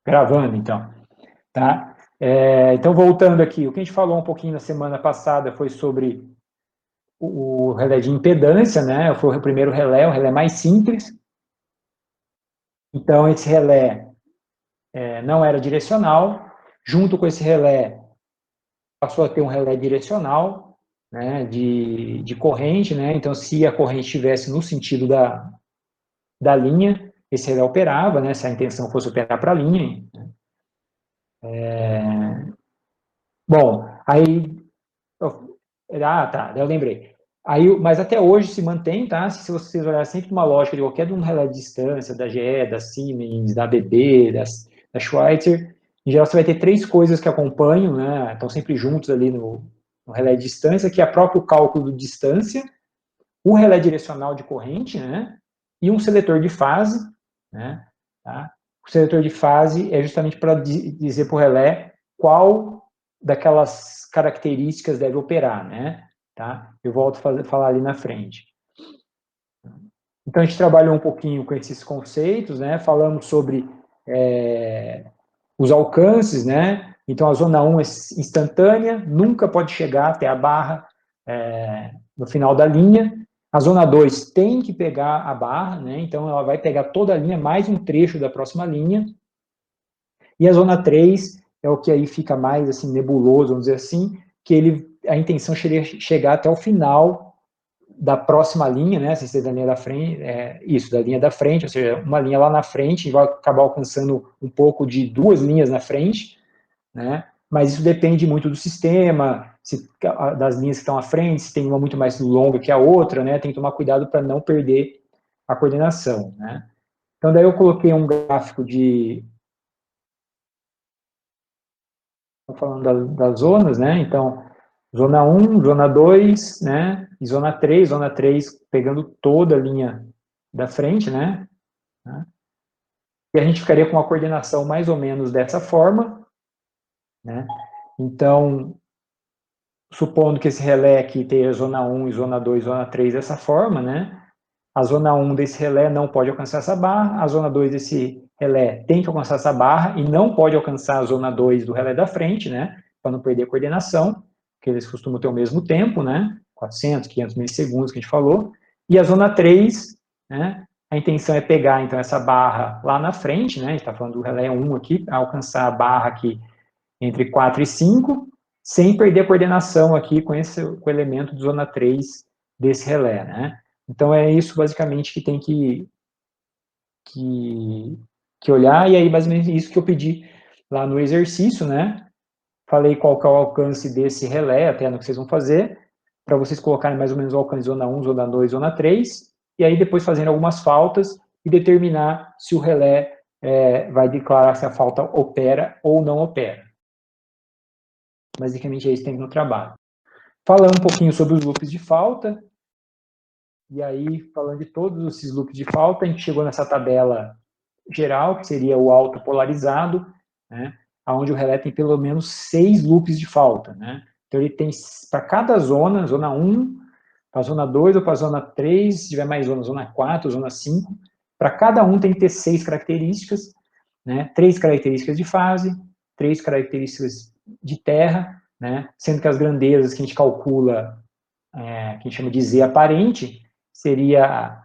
Gravando, então. Tá? Então, voltando aqui, o que a gente falou um pouquinho na semana passada foi sobre o relé de impedância, né? Foi o primeiro relé, o relé mais simples. Então, esse relé não era direcional. Junto com esse relé, passou a ter um relé direcional, né, de corrente, né? Então, se a corrente estivesse no sentido da linha, esse relé operava, né? Se a intenção fosse operar para a linha. Bom, aí... Ah, tá, eu lembrei. Aí, mas até hoje se mantém, tá? Se vocês olharem sempre uma lógica de qualquer um relé de distância, da GE, da Siemens, da ABB, da Schweitzer, em geral você vai ter três coisas que acompanham, né? Estão sempre juntos ali no relé de distância, que é o próprio cálculo de distância, o relé direcional de corrente, né? E um seletor de fase, né? Tá? O seletor de fase é justamente para dizer para o relé qual daquelas características deve operar, né? Tá? Eu volto a falar ali na frente. Então, a gente trabalhou um pouquinho com esses conceitos, né? Falamos sobre os alcances, né? Então, a zona 1 é instantânea, nunca pode chegar até a barra no final da linha. A zona 2 tem que pegar a barra, né? Então, ela vai pegar toda a linha, mais um trecho da próxima linha. E a zona 3 é o que aí fica mais assim, nebuloso, vamos dizer assim, que a intenção seria chegar até o final da próxima linha, né? Se da linha da frente, da linha da frente, ou seja, uma linha lá na frente, e vai acabar alcançando um pouco de duas linhas na frente, né? Mas isso depende muito do sistema, das linhas que estão à frente, se tem uma muito mais longa que a outra, né? Tem que tomar cuidado para não perder a coordenação, né? Então, daí eu coloquei um gráfico falando das zonas, né? Então, zona 1, zona 2, né? E zona 3 pegando toda a linha da frente, né? E a gente ficaria com uma coordenação mais ou menos dessa forma, né? Então, supondo que esse relé aqui tenha zona 1 e zona 2, zona 3 dessa forma, né? A zona 1 desse relé não pode alcançar essa barra, a zona 2 desse relé tem que alcançar essa barra e não pode alcançar a zona 2 do relé da frente, né? Para não perder a coordenação, que eles costumam ter o mesmo tempo, né? 400, 500 milissegundos que a gente falou. E a zona 3, né? A intenção é pegar, então, essa barra lá na frente, né? A gente está falando do relé 1 aqui, alcançar a barra aqui entre 4 e 5, sem perder a coordenação aqui com o elemento de zona 3 desse relé, né? Então, é isso basicamente que tem que olhar, e aí basicamente isso que eu pedi lá no exercício, né? Falei qual que é o alcance desse relé, até no que vocês vão fazer, para vocês colocarem mais ou menos o alcance zona 1, zona 2, zona 3, e aí depois fazendo algumas faltas e determinar se o relé vai declarar se a falta opera ou não opera. Basicamente é isso que tem no trabalho. Falando um pouquinho sobre os loops de falta, e aí falando de todos esses loops de falta, a gente chegou nessa tabela geral, que seria o autopolarizado, né, onde o relé tem pelo menos 6 loops de falta. Né? Então, ele tem, para cada zona, zona 1, para a zona 2 ou para a zona 3, se tiver mais zona 4, zona 5, para cada um tem que ter 6 características, né, 3 características de fase, 3 características de terra, né, sendo que as grandezas que a gente calcula, que a gente chama de Z aparente, seria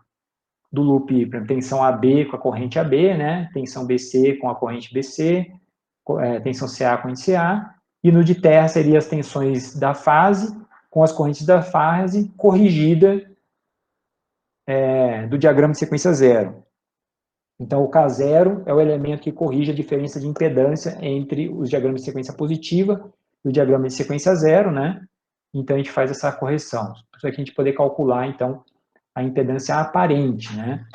do loop, por exemplo, tensão AB com a corrente AB, né? Tensão BC com a corrente BC, tensão CA com a corrente CA, e no de terra seria as tensões da fase com as correntes da fase corrigida do diagrama de sequência zero. Então, o K0 é o elemento que corrige a diferença de impedância entre os diagramas de sequência positiva e o diagrama de sequência zero, né? Então, a gente faz essa correção, para a gente poder calcular, então, a impedância aparente, né?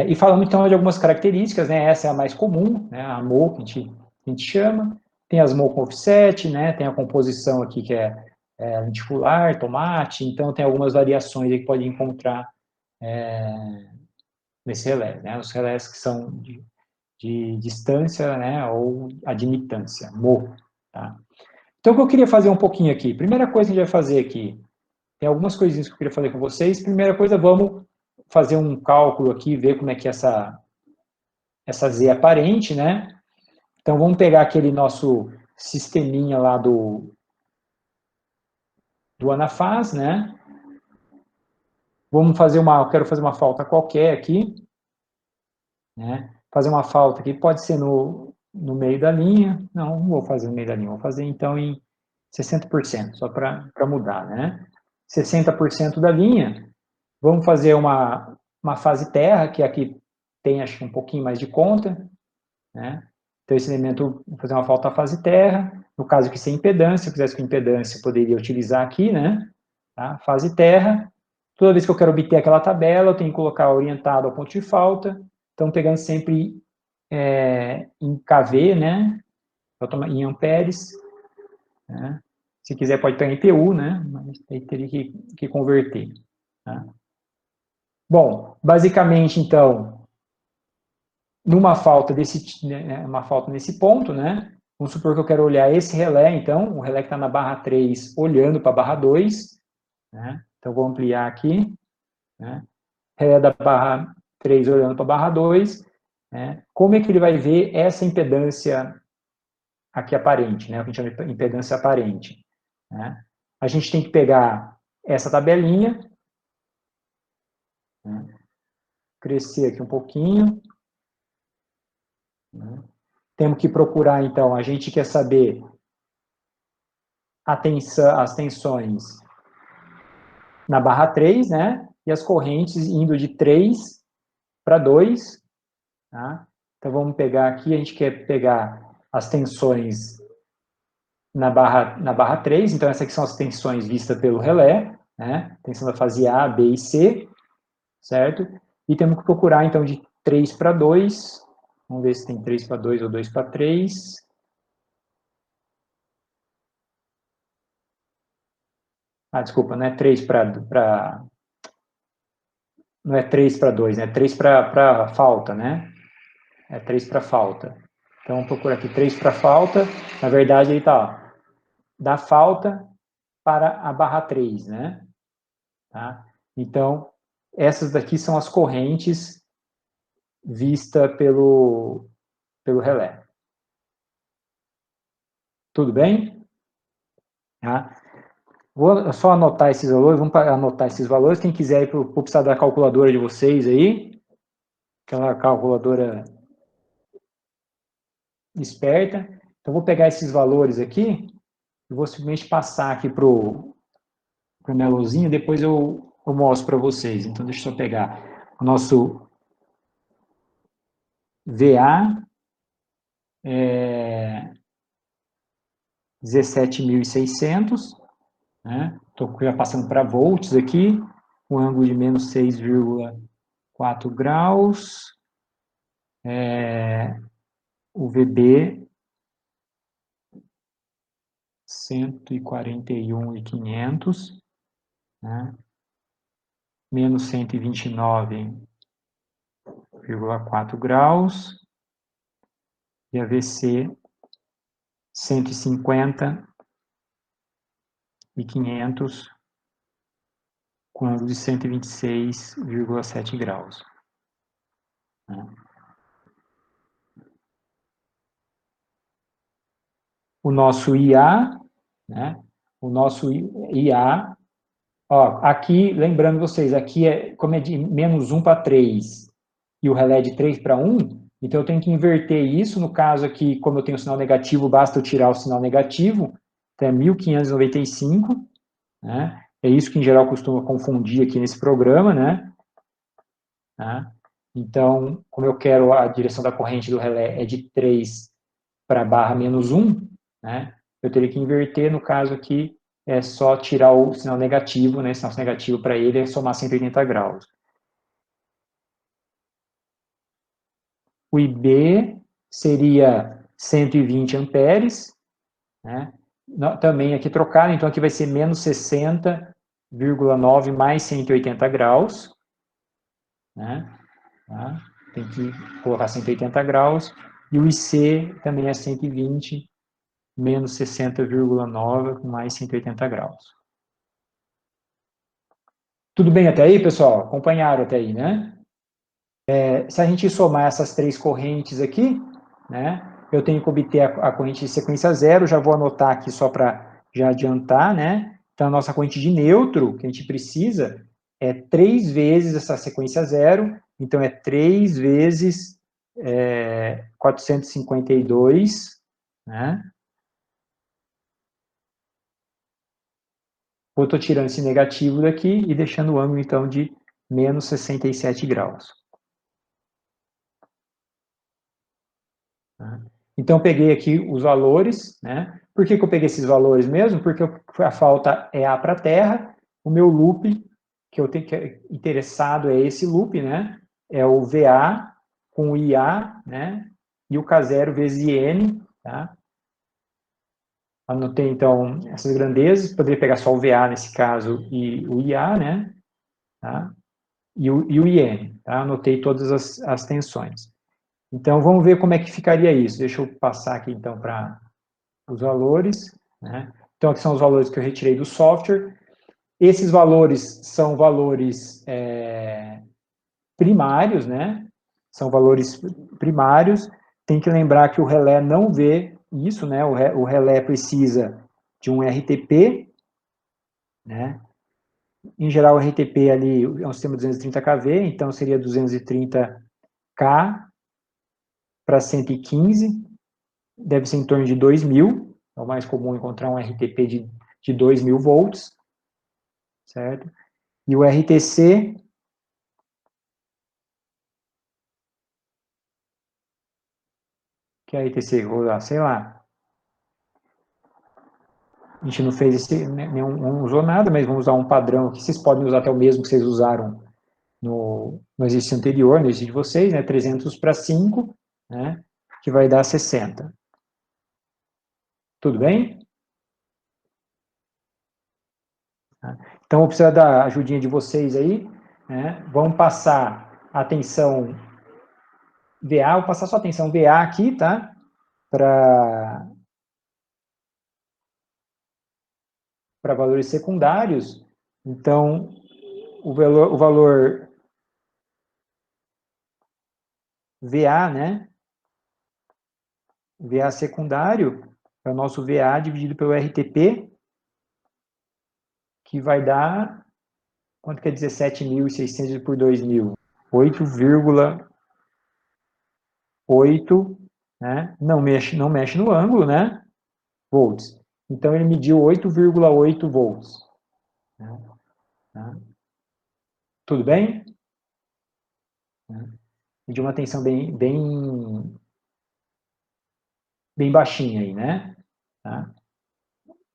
E falando então de algumas características, né? Essa é a mais comum, né? A mol, que a gente chama. Tem as mol com offset, né? Tem a composição aqui que é lenticular, tomate. Então tem algumas variações aí que pode encontrar nesse relé, né? Os relés que são de distância, né? Ou admitância, mol. Tá? Então o que eu queria fazer um pouquinho aqui. Primeira coisa que a gente vai fazer aqui, tem algumas coisinhas que eu queria fazer com vocês. Primeira coisa, vamos fazer um cálculo aqui, ver como é que essa essa Z aparente, né? Então, vamos pegar aquele nosso sisteminha lá do Anafaz, né? Eu quero fazer uma falta qualquer aqui, né? Fazer uma falta aqui, pode ser no meio da linha, não vou fazer no meio da linha, vou fazer então em 60%, só para mudar, né? 60% da linha, vamos fazer uma fase terra, que aqui tem, acho que um pouquinho mais de conta, né? Então, esse elemento, vou fazer uma falta à fase terra, no caso aqui sem impedância, se eu quisesse com impedância, eu poderia utilizar aqui, né? Tá? Fase terra, toda vez que eu quero obter aquela tabela, eu tenho que colocar orientado ao ponto de falta, então pegando sempre em kV, né? Em amperes, né? Se quiser pode pegar em PU, né? Mas aí teria que converter. Tá? Bom, basicamente, então, numa falta uma falta nesse ponto, né? Vamos supor que eu quero olhar esse relé, então, o relé que está na barra 3, olhando para a barra 2, né? Então, vou ampliar aqui, né? Relé da barra 3 olhando para a barra 2, né? Como é que ele vai ver essa impedância aqui aparente, né? O que a gente chama de impedância aparente, né? A gente tem que pegar essa tabelinha, né? Crescer aqui um pouquinho, né? Temos que procurar, então, a gente quer saber as tensões na barra 3, né? E as correntes indo de 3 para 2, tá? Então, vamos pegar aqui, a gente quer pegar as tensões na barra 3, então essas aqui são as tensões vistas pelo relé, né? Tensão da fase A, B e C, certo? E temos que procurar, então, de 3 para 2, vamos ver se tem 3 para 2 ou 2 para 3. Desculpa, não é 3 para não é 3 para 2, né? 3 para falta, né? É 3 para falta. Então, vamos procurar aqui 3 para falta. Na verdade, ele está da falta para a barra 3, né? Tá? Então, essas daqui são as correntes vistas pelo relé. Tudo bem? Tá? Vou só anotar esses valores, vamos anotar esses valores. Quem quiser ir vou precisar da calculadora de vocês aí, aquela calculadora esperta. Então, vou pegar esses valores aqui e vou simplesmente passar aqui para o Melozinho, depois eu mostro para vocês. Então, deixa eu só pegar o nosso VA, 17.600, né? Estou já passando para volts aqui, um ângulo de menos 6,4 graus. O VB, 141.500, né? Menos 129,4 graus. E AVC, 150.500, com ângulo de 126,7 graus. O nosso IA, né? O nosso IA, ó, aqui, lembrando vocês, aqui como é de menos 1 para 3 e o relé de 3 para 1, então eu tenho que inverter isso. No caso aqui, como eu tenho o sinal negativo, basta eu tirar o sinal negativo, então é 1595, né? É isso que em geral costuma confundir aqui nesse programa, né? Tá? Então, como eu quero a direção da corrente do relé é de 3 para barra menos 1, né? Eu teria que inverter, no caso aqui, é só tirar o sinal negativo, né? Sinal negativo para ele é somar 180 graus. O IB seria 120 amperes, né? Também aqui trocado, então aqui vai ser menos 60,9 mais 180 graus, né? Tá? Tem que colocar 180 graus. E o IC também é 120, menos 60,9 mais 180 graus. Tudo bem até aí, pessoal? Acompanharam até aí, né? Se a gente somar essas três correntes aqui, né, eu tenho que obter a corrente de sequência zero, já vou anotar aqui só para já adiantar, né? Então, a nossa corrente de neutro, que a gente precisa, é 3 vezes essa sequência zero, então é 3 vezes 452, né? Eu estou tirando esse negativo daqui e deixando o ângulo, então, de menos 67 graus. Então, eu peguei aqui os valores, né? Por que eu peguei esses valores mesmo? Porque a falta é A para a Terra, o meu loop, que eu tenho que interessado é esse loop, né? É o VA com o IA, né? E o K0 vezes IN, tá? Anotei, então, essas grandezas, poderia pegar só o VA nesse caso e o IA, né? Tá? E o IN, tá? Anotei todas as tensões. Então, vamos ver como é que ficaria isso. Deixa eu passar aqui, então, para os valores, né? Então, aqui são os valores que eu retirei do software. Esses valores são valores primários, né? São valores primários. Tem que lembrar que o relé não vê isso, né? O relé precisa de um RTP, né? Em geral, o RTP ali é um sistema 230 kV, então seria 230K para 115, deve ser em torno de 2.000, é o mais comum encontrar um RTP de 2.000 volts, certo? E o RTC, que é RTC, vou usar, sei lá, a gente não fez esse, não usou nada, mas vamos usar um padrão que vocês podem usar até o mesmo que vocês usaram no exercício anterior, no exercício de vocês, né? 300 para 5, né? Que vai dar 60. Tudo bem? Então, vou precisar da ajudinha de vocês aí, né? Vamos passar a tensão VA, vou passar só a tensão VA aqui, tá? Para valores secundários. Então, o valor VA, né? VA secundário é o nosso VA dividido pelo RTP, que vai dar, quanto que é 17.600 por 2.000? 8,8, né? Não mexe no ângulo, né? Volts. Então, ele mediu 8,8 volts. Né? Tá? Tudo bem? Mediu uma tensão bem baixinha aí, né? Tá?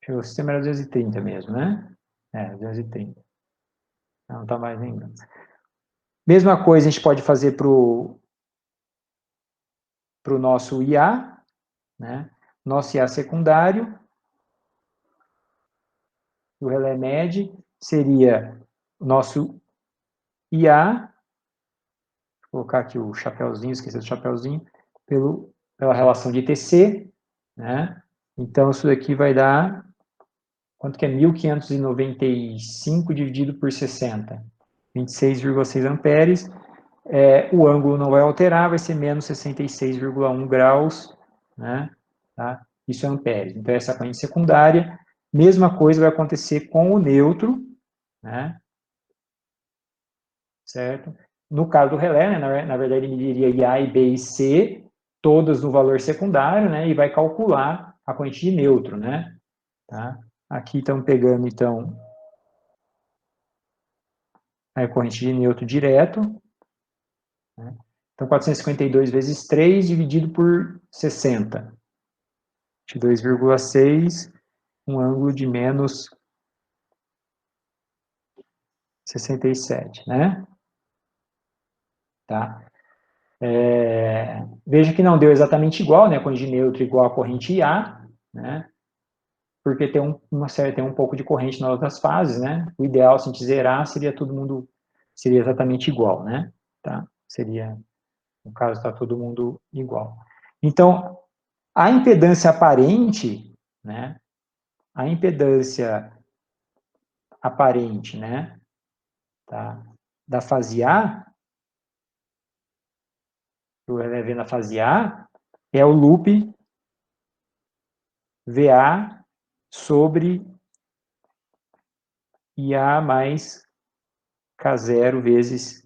O sistema era 230 mesmo, né? 230. Não está mais ainda. Mesma coisa a gente pode fazer para o nosso IA, né? Nosso IA secundário, o relé MED, seria o nosso IA, vou colocar aqui o chapéuzinho, esqueci do chapéuzinho, pela relação de ITC, né? Então, isso daqui vai dar, quanto que é 1.595 dividido por 60? 26,6 amperes. O ângulo não vai alterar, vai ser menos 66,1 graus, né? Tá? Isso é amperes. Então, essa é a corrente secundária. Mesma coisa vai acontecer com o neutro, né? Certo? No caso do relé, né, na verdade, ele mediria A, B e C, todas no valor secundário, né? E vai calcular a corrente de neutro, né? Tá? Aqui estamos pegando, então, a corrente de neutro direto, né? Então, 452 vezes 3 dividido por 60. 22,6, um ângulo de menos 67, né? Tá? Veja que não deu exatamente igual, né? A corrente de neutro igual a corrente IA, né? Porque tem um pouco de corrente nas outras fases, né? O ideal, se a gente zerar, seria exatamente igual, né? Tá? Seria, no caso, está todo mundo igual. Então, a impedância aparente, né? A impedância aparente, né? Tá? Da fase A o LV na fase A, é o loop VA sobre IA mais K0 vezes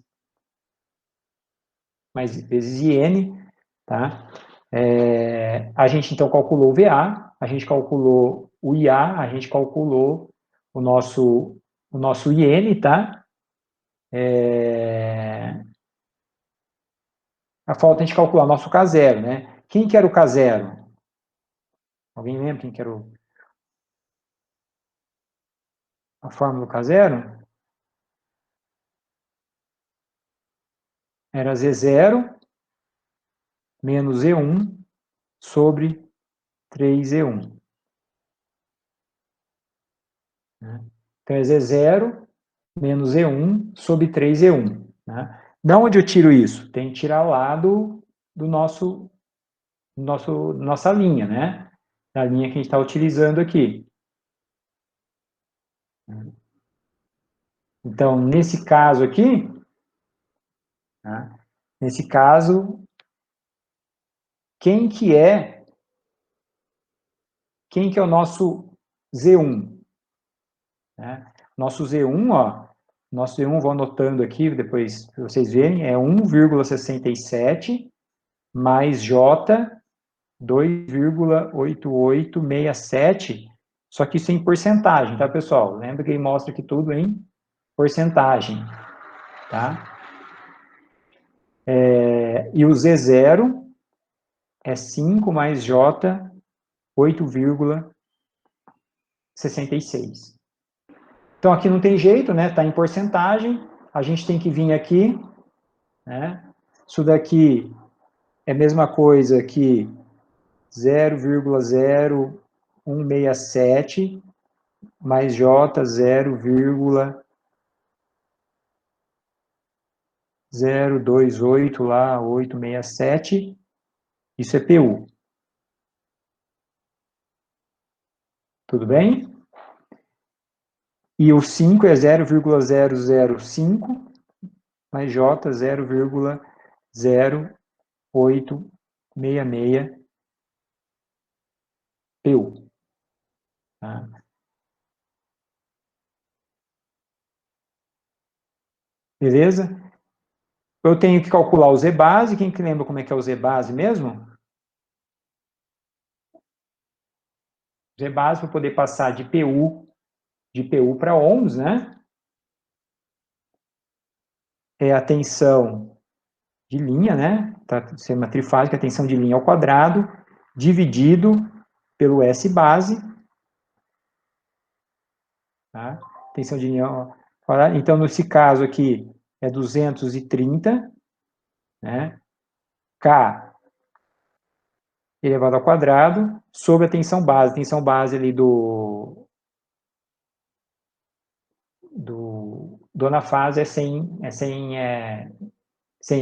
IN, tá? A gente, então, calculou o VA, a gente calculou o IA, a gente calculou o nosso IN, tá? A falta a gente calcular o nosso K0, né? Quem que era o K0? Alguém lembra quem que era a fórmula do K0? Era Z0 menos E1 sobre 3E1. Né? Então, é Z0 menos E1 sobre 3E1. Né? Da onde eu tiro isso? Tem que tirar lá do nossa linha, né? Da linha que a gente está utilizando aqui. Então, nesse caso aqui, né? Nesse caso, quem que é o nosso Z1? Né? Nosso Z1, ó, nosso Z1, vou anotando aqui, depois para vocês verem, é 1,67 mais J 2,8867, só que isso é em porcentagem, tá, pessoal? Lembra que ele mostra aqui tudo em porcentagem, tá? E o Z0 é 5 mais J 8,66. Então, aqui não tem jeito, né? Está em porcentagem. A gente tem que vir aqui, né? Isso daqui é a mesma coisa que 0,0167 mais J 0,028 lá, 867. Isso é PU. Tudo bem? E o 5 é 0,005 mais J 0,0866 PU. Tá? Beleza? Eu tenho que calcular o Z base. Quem que lembra como é que é o Z base mesmo? Z base para poder passar de PU para ohms, né? É a tensão de linha, né? Tá, sistema trifásico, a tensão de linha ao quadrado, dividido pelo S base. Tá? Tensão de linha ao quadrado. Então, nesse caso aqui, é 230, né? K elevado ao quadrado, sobre a tensão base. A tensão base ali dona fase é 100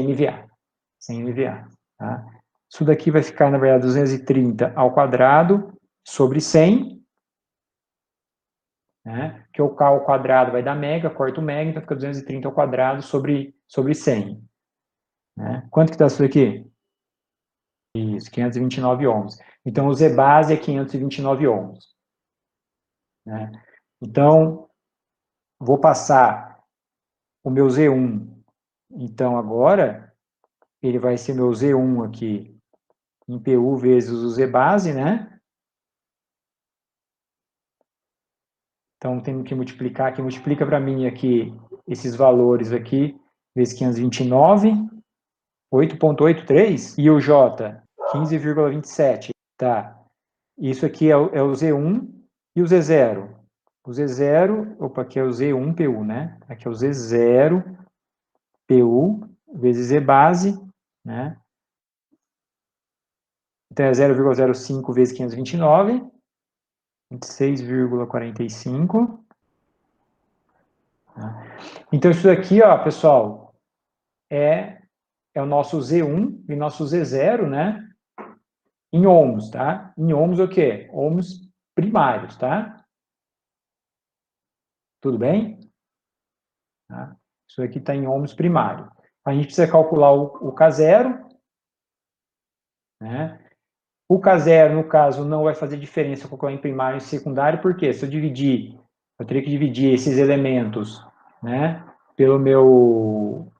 MVA. 100 MVA. Tá? Isso daqui vai ficar, na verdade, 230 ao quadrado sobre 100, né? Que o K ao quadrado vai dar mega, corta o mega, então fica 230 ao quadrado sobre 100. Né? Quanto que dá isso daqui? Isso, 529 ohms. Então, o Z base é 529 ohms. Né? Então, vou passar o meu Z1. Então, agora, ele vai ser meu Z1 aqui em PU vezes o Z base, né? Então, temos que multiplicar aqui. Multiplica para mim aqui esses valores aqui, vezes 529, 8,83. E o J, 15,27. Tá. Isso aqui é o Z1 e o Z0. O Z0, opa, aqui é o Z1 PU, né? Aqui é o Z0 PU vezes Z base, né? Então é 0,05 vezes 529, 26,45. Então isso aqui, ó, pessoal, é o nosso Z1 e nosso Z0, né? Em ohms, tá? Em ohms o quê? Ohms primários, tá? Tudo bem? Tá? Isso aqui está em ohms primário. A gente precisa calcular o K0, né? O K0, no caso, não vai fazer diferença colocar em primário e secundário, porque se eu dividir, eu teria que dividir esses elementos, né, pelo meu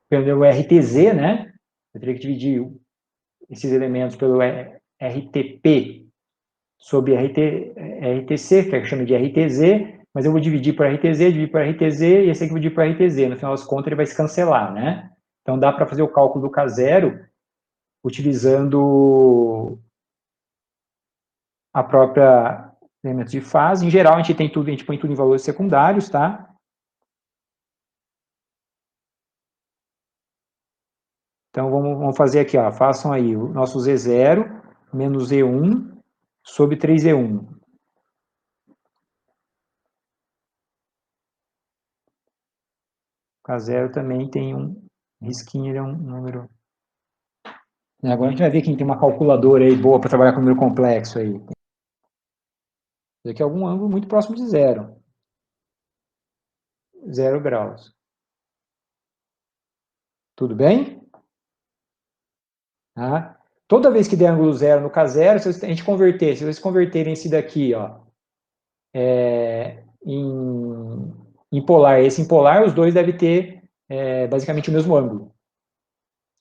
RTZ, né? Eu teria que dividir esses elementos pelo RTP sobre RTC, que é que chama de RTZ, mas eu vou dividir por RTZ, dividir por RTZ, e esse aqui eu vou dividir por RTZ. No final das contas, ele vai se cancelar, né? Então, dá para fazer o cálculo do K0 utilizando a própria elemento de fase. Em geral, a gente tem tudo, a gente põe tudo em valores secundários, tá? Então, vamos fazer aqui, ó, façam aí o nosso Z0 menos Z1 sobre 3Z1. K0 também tem um risquinho, ele é um número. Agora a gente vai ver quem tem uma calculadora aí boa para trabalhar com número complexo aí. Isso aqui é algum ângulo muito próximo de zero. 0 graus. Tudo bem? Tá? Toda vez que der ângulo zero no K0, se a gente converter, se vocês converterem esse daqui, ó, em polar e esse em polar, os dois devem ter basicamente o mesmo ângulo.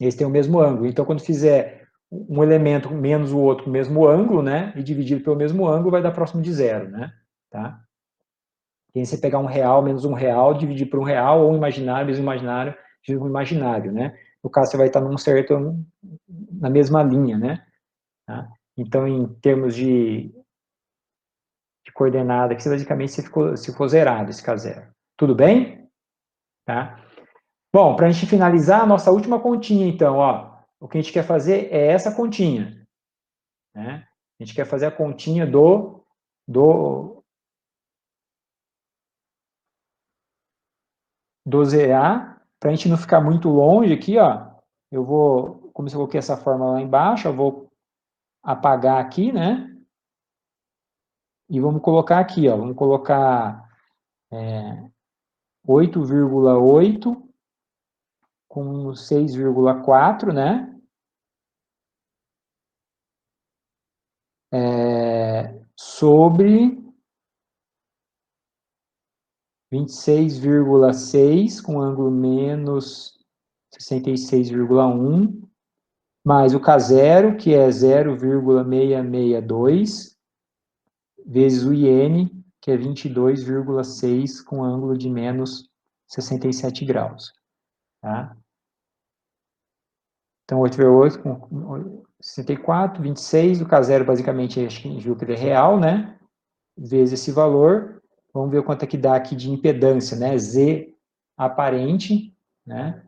Eles têm o mesmo ângulo. Então, quando fizer um elemento menos o outro com o mesmo ângulo, né, e dividido pelo mesmo ângulo, vai dar próximo de zero, né? Tá? E aí você pegar R$ 1 menos R$ 1, dividir por R$ 1, ou um imaginário menos imaginário, dividir por imaginário, né? No caso, você vai estar na mesma linha, né? Tá? Então, em termos de coordenada, que basicamente se for zerado esse K0. Tudo bem? Tá? Bom, para a gente finalizar, a nossa última continha, então, ó, o que a gente quer fazer é essa continha. Né? A gente quer fazer a continha do ZA, para a gente não ficar muito longe aqui, ó, eu vou, como eu coloquei essa fórmula lá embaixo, eu vou apagar aqui, né? E vamos colocar aqui, ó, vamos colocar 8,8 com 6,4, né? Sobre 26,6 com ângulo menos 66,1, mais o K0, que é 0,662, vezes o IN, que é 22,6 com ângulo de menos 67 graus. Tá? Então, 8,8 com 64, 26, o K0 basicamente, acho que a gente viu que ele é real, né? Vezes esse valor, vamos ver quanto é que dá aqui de impedância, né? Z aparente, né?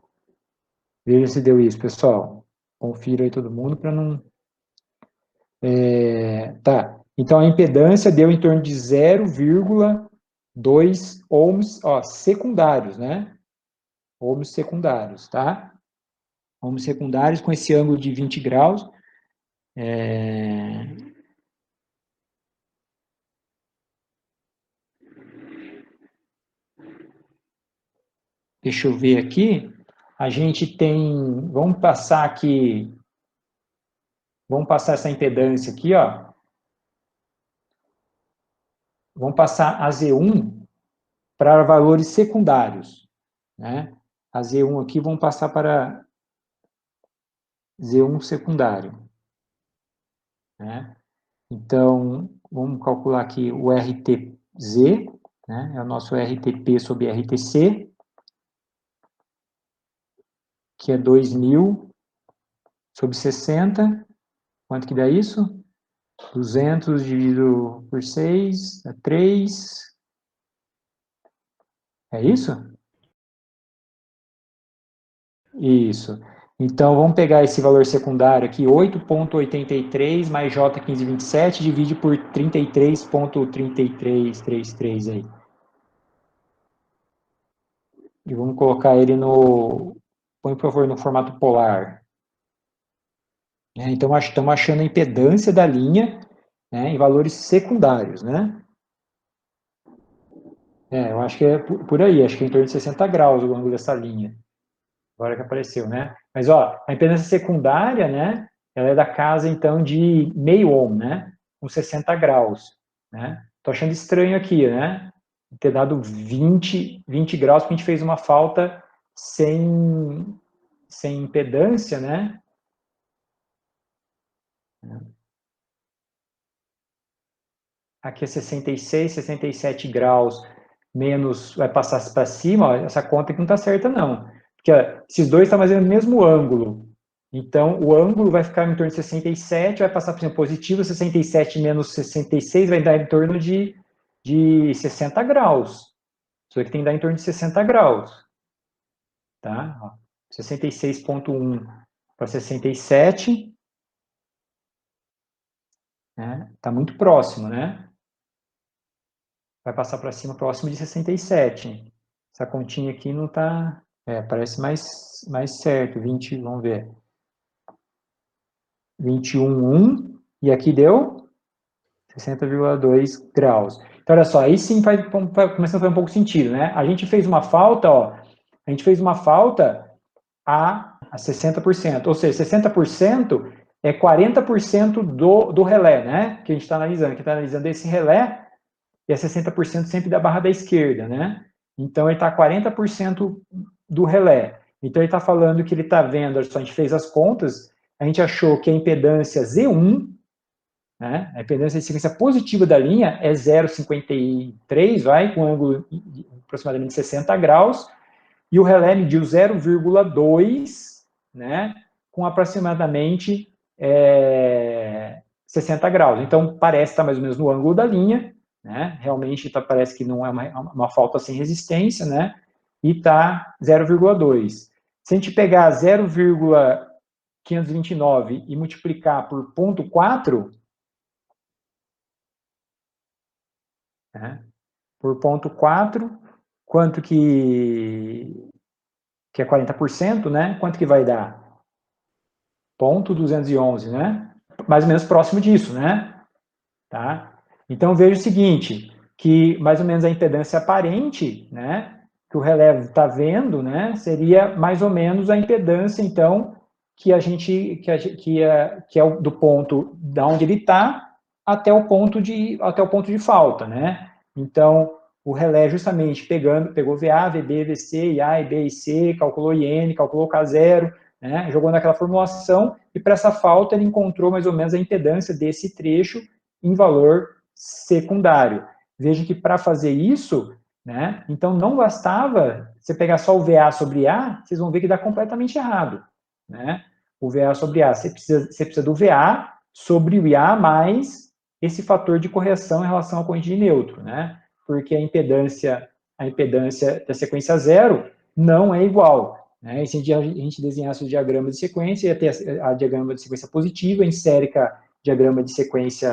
Veja se deu isso, pessoal. Confira aí todo mundo para não... Tá, então a impedância deu em torno de 0,2 ohms, ó, secundários, né? Ohms secundários, tá? Ohms secundários com esse ângulo de 20 graus. Deixa eu ver aqui. A gente tem... Vamos passar aqui... Vamos passar essa impedância aqui, ó. Vamos passar a Z1 para valores secundários, né? A Z1 aqui vamos passar para Z1 secundário, né? Então, vamos calcular aqui o RTZ, né? É o nosso RTP sobre RTC, que é 2.000 sobre 60. Quanto que dá isso? 200 dividido por 6, é 3. É isso? Isso. Então, vamos pegar esse valor secundário aqui, 8,83 mais J1527, divide por 33,3333 aí. E vamos colocar ele no... Põe, por favor, no formato polar. Então, estamos achando a impedância da linha, né, em valores secundários, né? Eu acho que é por aí, acho que é em torno de 60 graus o ângulo dessa linha. Agora que apareceu, né? Mas, ó, a impedância secundária, né? Ela é da casa, então, de meio ohm, né? Com 60 graus, né? Tô achando estranho aqui, né? Ter dado 20 graus, porque a gente fez uma falta sem impedância, né? Aqui é 66, 67 graus, menos, vai passar para cima, ó, essa conta aqui não está certa, não. Porque ó, esses dois estão mais ou menos no mesmo ângulo. Então, o ângulo vai ficar em torno de 67, vai passar por cima positivo, 67 menos 66 vai dar em torno de 60 graus. Isso aqui tem que dar em torno de 60 graus. Tá? 66,1 para 67, né? Está muito próximo, né? Vai passar para cima próximo de 67. Essa continha aqui não está... parece mais certo. 20, vamos ver. 21,1. E aqui deu 60,2 graus. Então, olha só, aí sim começando a fazer um pouco sentido, né? A gente fez uma falta, ó. A gente fez uma falta a 60%. Ou seja, 60% é 40% do relé, né? Que a gente está analisando. Que está analisando esse relé e é 60% sempre da barra da esquerda, né? Então, ele está 40% do relé. Então, ele está falando que ele está vendo, a gente fez as contas, a gente achou que a impedância Z1, né, a impedância de sequência positiva da linha é 0,53, vai, com ângulo de aproximadamente 60 graus, e o relé mediu 0,2, né, com aproximadamente 60 graus. Então, parece estar mais ou menos no ângulo da linha, né? Realmente parece que não é uma falta sem resistência, né? E está 0,2. Se a gente pegar 0,529 e multiplicar por 0,4, né? Por 0,4, quanto que é 40%, né? Quanto que vai dar? 0,211, né? Mais ou menos próximo disso, né? Tá? Então, veja o seguinte, que mais ou menos a impedância aparente, né, que o relé está vendo, né, seria mais ou menos a impedância, então, que é do ponto da onde ele está até o ponto de falta, né? Então, o relé justamente pegou VA, VB, VC, IA, IB e C, calculou IN, calculou K0, né, jogou naquela formulação e para essa falta ele encontrou mais ou menos a impedância desse trecho em valor secundário. Veja que para fazer isso, né, então não bastava você pegar só o VA sobre A, vocês vão ver que dá completamente errado. Né? O VA sobre A, você precisa do VA sobre o IA mais esse fator de correção em relação ao corrente de neutro, né? Porque a impedância da sequência zero não é igual. Né? E se a gente desenhasse o diagrama de sequência, ia ter a diagrama de sequência positiva, insérica diagrama de sequência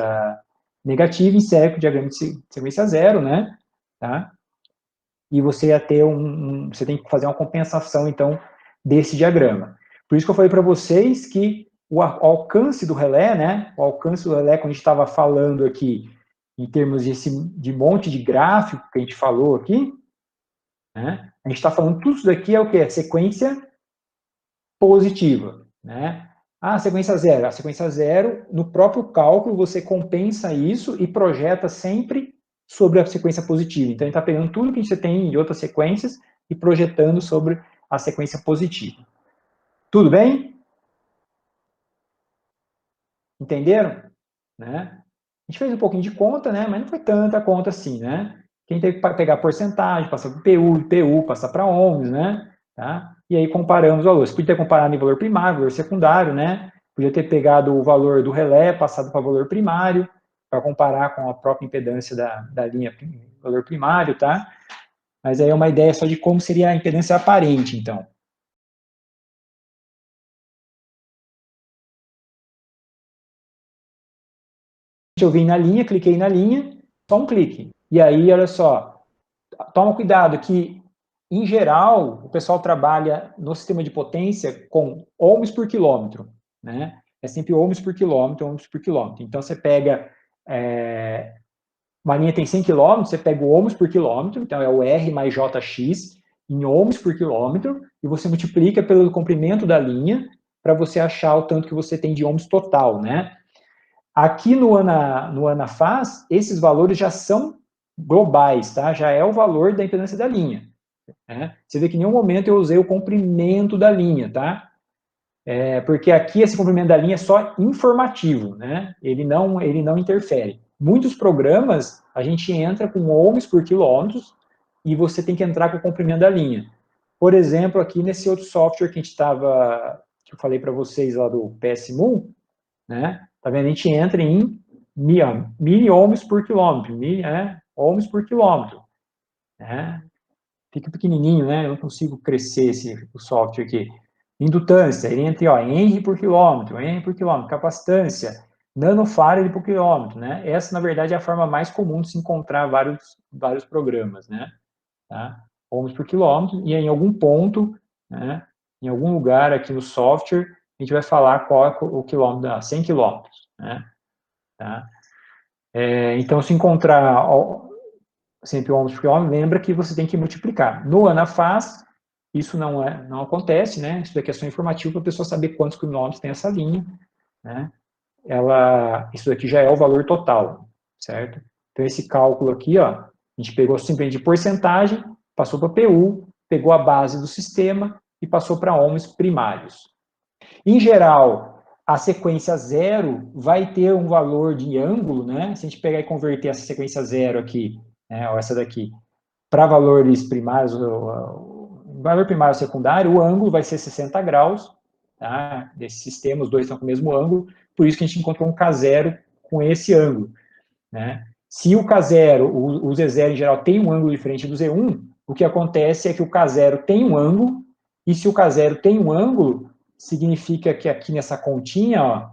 negativa, insere o diagrama de sequência zero, né? Tá? E você ia ter você tem que fazer uma compensação, então, desse diagrama. Por isso que eu falei para vocês que o alcance do relé, né? O alcance do relé, quando a gente estava falando aqui, em termos de monte de gráfico que a gente falou aqui, né? A gente está falando tudo isso daqui é o que? Sequência positiva, né? A sequência zero. A sequência zero, no próprio cálculo, você compensa isso e projeta sempre sobre a sequência positiva. Então, ele está pegando tudo que você tem de outras sequências e projetando sobre a sequência positiva. Tudo bem? Entenderam? Né? A gente fez um pouquinho de conta, né? Mas não foi tanta conta assim, né? Quem teve que pegar porcentagem, passar para PU, passar para ohms, né? Tá? E aí comparamos os valores. Podia ter comparado em valor primário, valor secundário, né? Podia ter pegado o valor do relé, passado para o valor primário, para comparar com a própria impedância da linha valor primário, tá? Mas aí é uma ideia só de como seria a impedância aparente, então. Eu vim na linha, cliquei na linha, só um clique. E aí, olha só, toma cuidado que, em geral, o pessoal trabalha no sistema de potência com ohms por quilômetro, né? É sempre ohms por quilômetro, ohms por quilômetro. Então, você pega, uma linha tem 100 quilômetros, você pega o ohms por quilômetro, então é o R mais JX, em ohms por quilômetro, e você multiplica pelo comprimento da linha, para você achar o tanto que você tem de ohms total, né? Aqui no ANAFAS, esses valores já são globais, tá? Já é o valor da impedância da linha. Né? Você vê que em nenhum momento eu usei o comprimento da linha, tá? Porque aqui esse comprimento da linha é só informativo, né? Ele não interfere. Muitos programas, a gente entra com ohms por quilômetros e você tem que entrar com o comprimento da linha. Por exemplo, aqui nesse outro software que que eu falei para vocês lá do PSMU, né? Tá vendo? A gente entra em milli-ohms por quilômetro, ohms por quilômetro, né? Fica pequenininho, né? Eu não consigo crescer o software aqui. Indutância, ele entra em Henry por quilômetro, capacitância, nanofarad por quilômetro, né? Essa, na verdade, é a forma mais comum de se encontrar vários programas, né? Tá? Ohms por quilômetro, e em algum ponto, né, em algum lugar aqui no software, a gente vai falar qual é o quilômetro, 100 quilômetros, né? Tá? Então, se encontrar sempre ohms por quilômetro, lembra que você tem que multiplicar. No ANAFAS, isso não acontece, né? Isso daqui é só informativo para a pessoa saber quantos quilômetros tem essa linha, né? Isso daqui já é o valor total, certo? Então, esse cálculo aqui, ó, a gente pegou simplesmente de porcentagem, passou para PU, pegou a base do sistema e passou para ohms primários. Em geral, a sequência zero vai ter um valor de ângulo, né? Se a gente pegar e converter essa sequência zero aqui, né, ou essa daqui, para valores primários, valor primário e secundário, o ângulo vai ser 60 graus, tá? Desse sistema, os dois estão com o mesmo ângulo, por isso que a gente encontrou um K0 com esse ângulo, né? Se o K0, o Z0 em geral tem um ângulo diferente do Z1, o que acontece é que o K0 tem um ângulo, e se o K0 tem um ângulo, significa que aqui nessa continha, ó,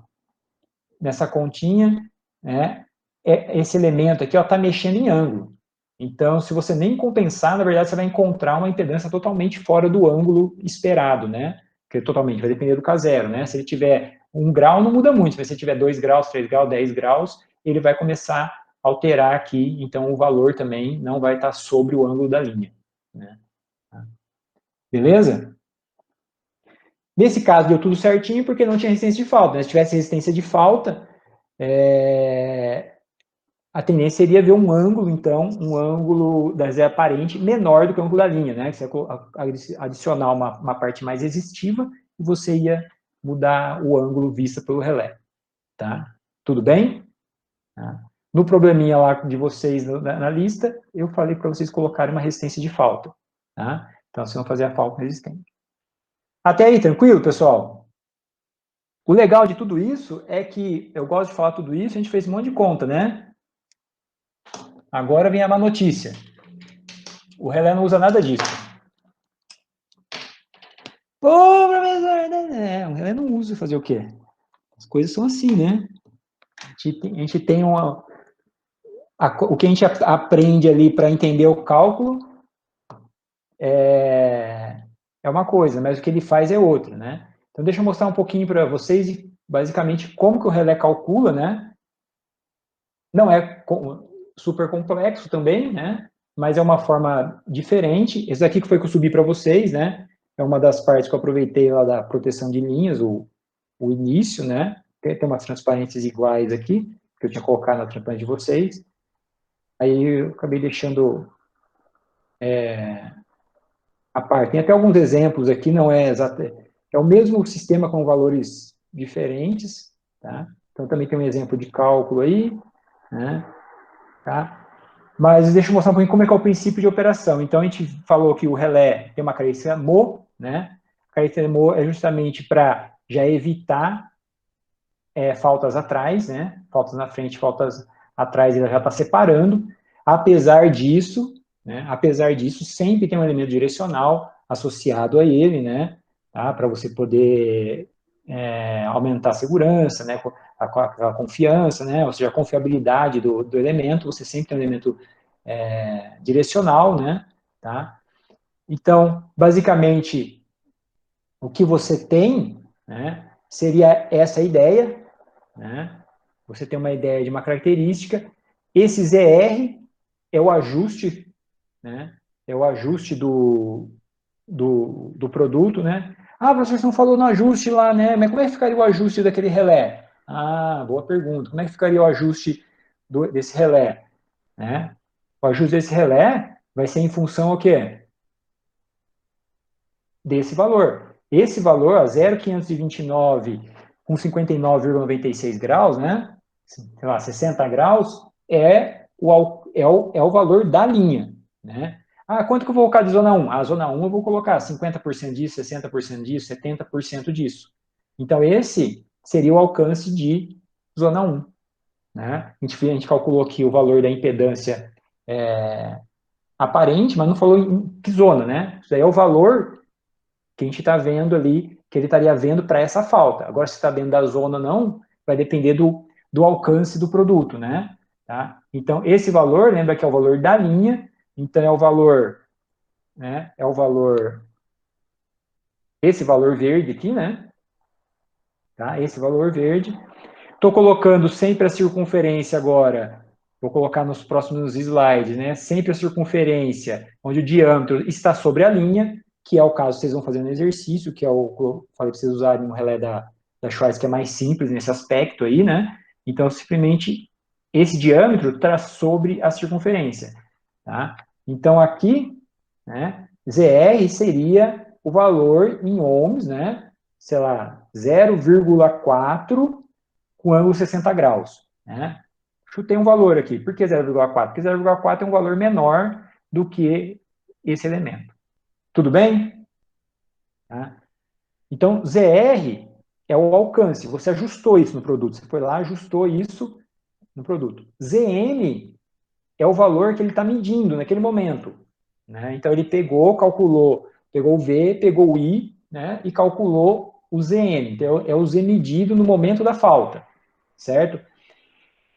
né, esse elemento aqui está mexendo em ângulo. Então, se você nem compensar, na verdade, você vai encontrar uma impedância totalmente fora do ângulo esperado, né? Que totalmente vai depender do K0, né? Se ele tiver 1 grau, não muda muito. Mas se ele tiver 2 graus, 3 graus, 10 graus, ele vai começar a alterar aqui. Então, o valor também não vai estar sobre o ângulo da linha. Né? Beleza? Nesse caso, deu tudo certinho porque não tinha resistência de falta. Né? Se tivesse resistência de falta, a tendência seria ver um ângulo, então, um ângulo da Z aparente menor do que o ângulo da linha, né? Você ia adicionar uma parte mais resistiva e você ia mudar o ângulo vista pelo relé, tá? Tudo bem? Tá? No probleminha lá de vocês na lista, eu falei para vocês colocarem uma resistência de falta, tá? Então, vocês vão fazer a falta resistente. Até aí, tranquilo, pessoal? O legal de tudo isso é que, eu gosto de falar tudo isso, a gente fez um monte de conta, né? Agora vem a má notícia. O relé não usa nada disso. Pô, professor, né? O relé não usa fazer o quê? As coisas são assim, né? A gente tem o que a gente aprende ali para entender o cálculo é uma coisa, mas o que ele faz é outra, né? Então, deixa eu mostrar um pouquinho para vocês, basicamente, como que o relé calcula, né? Não é super complexo também, né? Mas é uma forma diferente. Esse aqui que foi que eu subi para vocês, né? É uma das partes que eu aproveitei lá da proteção de linhas, o início, né? Tem umas transparências iguais aqui, que eu tinha colocado na transparência de vocês. Aí eu acabei deixando a parte. Tem até alguns exemplos aqui, não é exato. É o mesmo sistema com valores diferentes, tá? Então também tem um exemplo de cálculo aí, né? Tá? Mas deixa eu mostrar um pouquinho como é que é o princípio de operação. Então, a gente falou que o relé tem uma característica MO, né? A característica MO é justamente para já evitar faltas atrás, né? Faltas na frente, faltas atrás, ele já está separando. Apesar disso, sempre tem um elemento direcional associado a ele, né? Tá? Para você poder aumentar a segurança, né? A confiança, né? Ou seja, a confiabilidade do elemento, você sempre tem um elemento direcional, né? Tá? Então, basicamente, o que você tem, né, seria essa ideia, né? Você tem uma ideia de uma característica. Esse ZR é o ajuste, né? É o ajuste do produto, né? Ah, professor, você não falou no ajuste lá, né? Mas como é que ficaria o ajuste daquele relé? Ah, boa pergunta. Como é que ficaria o ajuste desse relé? Né? O ajuste desse relé vai ser em função o quê? Desse valor. Esse valor, a 0,529 com 59,96 graus, né? Sei lá, 60 graus, é o valor da linha, né? Ah, quanto que eu vou colocar de zona 1? A zona 1 eu vou colocar 50% disso, 60% disso, 70% disso. Então, esse seria o alcance de zona 1. Né? A gente calculou aqui o valor da impedância aparente, mas não falou em que zona, né? Isso aí é o valor que a gente está vendo ali, que ele estaria vendo para essa falta. Agora, se está dentro da zona ou não, vai depender do alcance do produto, né? Tá? Então, esse valor, lembra que é o valor da linha, então é o valor, né? É o valor, esse valor verde aqui, né? Tá? Esse valor verde. Estou colocando sempre a circunferência agora, vou colocar nos próximos slides, né? Sempre a circunferência, onde o diâmetro está sobre a linha, que é o caso que vocês vão fazer no exercício, que é o falei para vocês usarem um relé da Schweiss, que é mais simples nesse aspecto aí, né? Então, simplesmente, esse diâmetro está sobre a circunferência, tá? Então, aqui, né, ZR seria o valor em ohms, né? Sei lá, 0,4 com ângulo 60 graus. Né? Chutei um valor aqui. Por que 0,4? Porque 0,4 é um valor menor do que esse elemento. Tudo bem? Tá? Então, ZR é o alcance. Você ajustou isso no produto. Você foi lá, ajustou isso no produto. ZM é o valor que ele está medindo naquele momento. Né? Então, ele calculou, pegou o V, pegou o I, né? E calculou o ZM. Então, é o Z medido no momento da falta. Certo?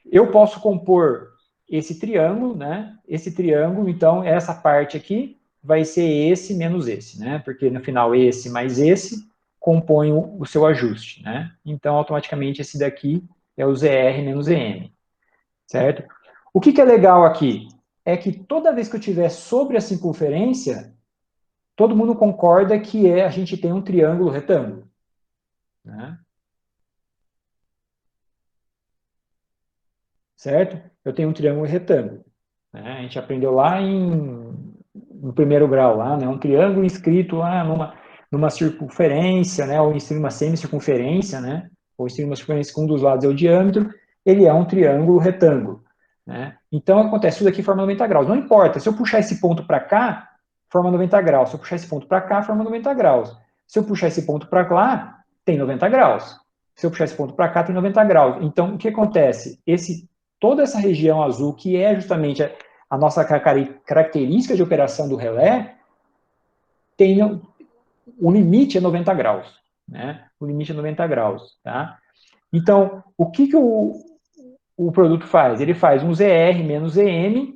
Eu posso compor esse triângulo, né? Esse triângulo, então, essa parte aqui vai ser esse menos esse, né? Porque no final esse mais esse compõe o seu ajuste, né? Então, automaticamente esse daqui é o ZR menos ZM, certo? O que é legal aqui é que toda vez que eu tiver sobre a circunferência, todo mundo concorda que a gente tem um triângulo retângulo, né? Certo? Eu tenho um triângulo retângulo. Né? A gente aprendeu lá no primeiro grau, lá, né? Um triângulo inscrito lá numa circunferência, né? Ou em uma semicircunferência, né? Ou em uma circunferência com um dos lados é o diâmetro, ele é um triângulo retângulo. Né? Então, acontece, tudo aqui forma 90 graus. Não importa, se eu puxar esse ponto para cá, forma 90 graus. Se eu puxar esse ponto para cá, forma 90 graus. Se eu puxar esse ponto para lá, tem 90 graus. Se eu puxar esse ponto para cá, tem 90 graus. Então, o que acontece? Toda essa região azul, que é justamente a nossa característica de operação do relé, tem o limite é 90 graus. Né? O limite é 90 graus. Tá? Então, o que o produto faz? Ele faz um ZR menos ZM,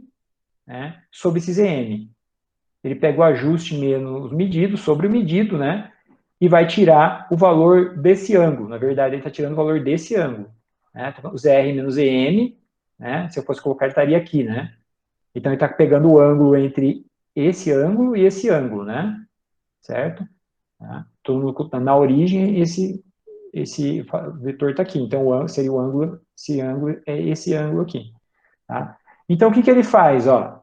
né, sobre esse ZM. Ele pega o ajuste menos medido sobre o medido, né, e vai tirar o valor desse ângulo. Na verdade, ele está tirando o valor desse ângulo. Né? O ZR menos ZM, né, se eu fosse colocar, ele estaria aqui, né? Então, ele está pegando o ângulo entre esse ângulo e esse ângulo, né? Certo? Tá? Na origem, esse vetor está aqui. Então, seria o ângulo, esse ângulo é esse ângulo aqui. Tá? Então, o que ele faz? Ó?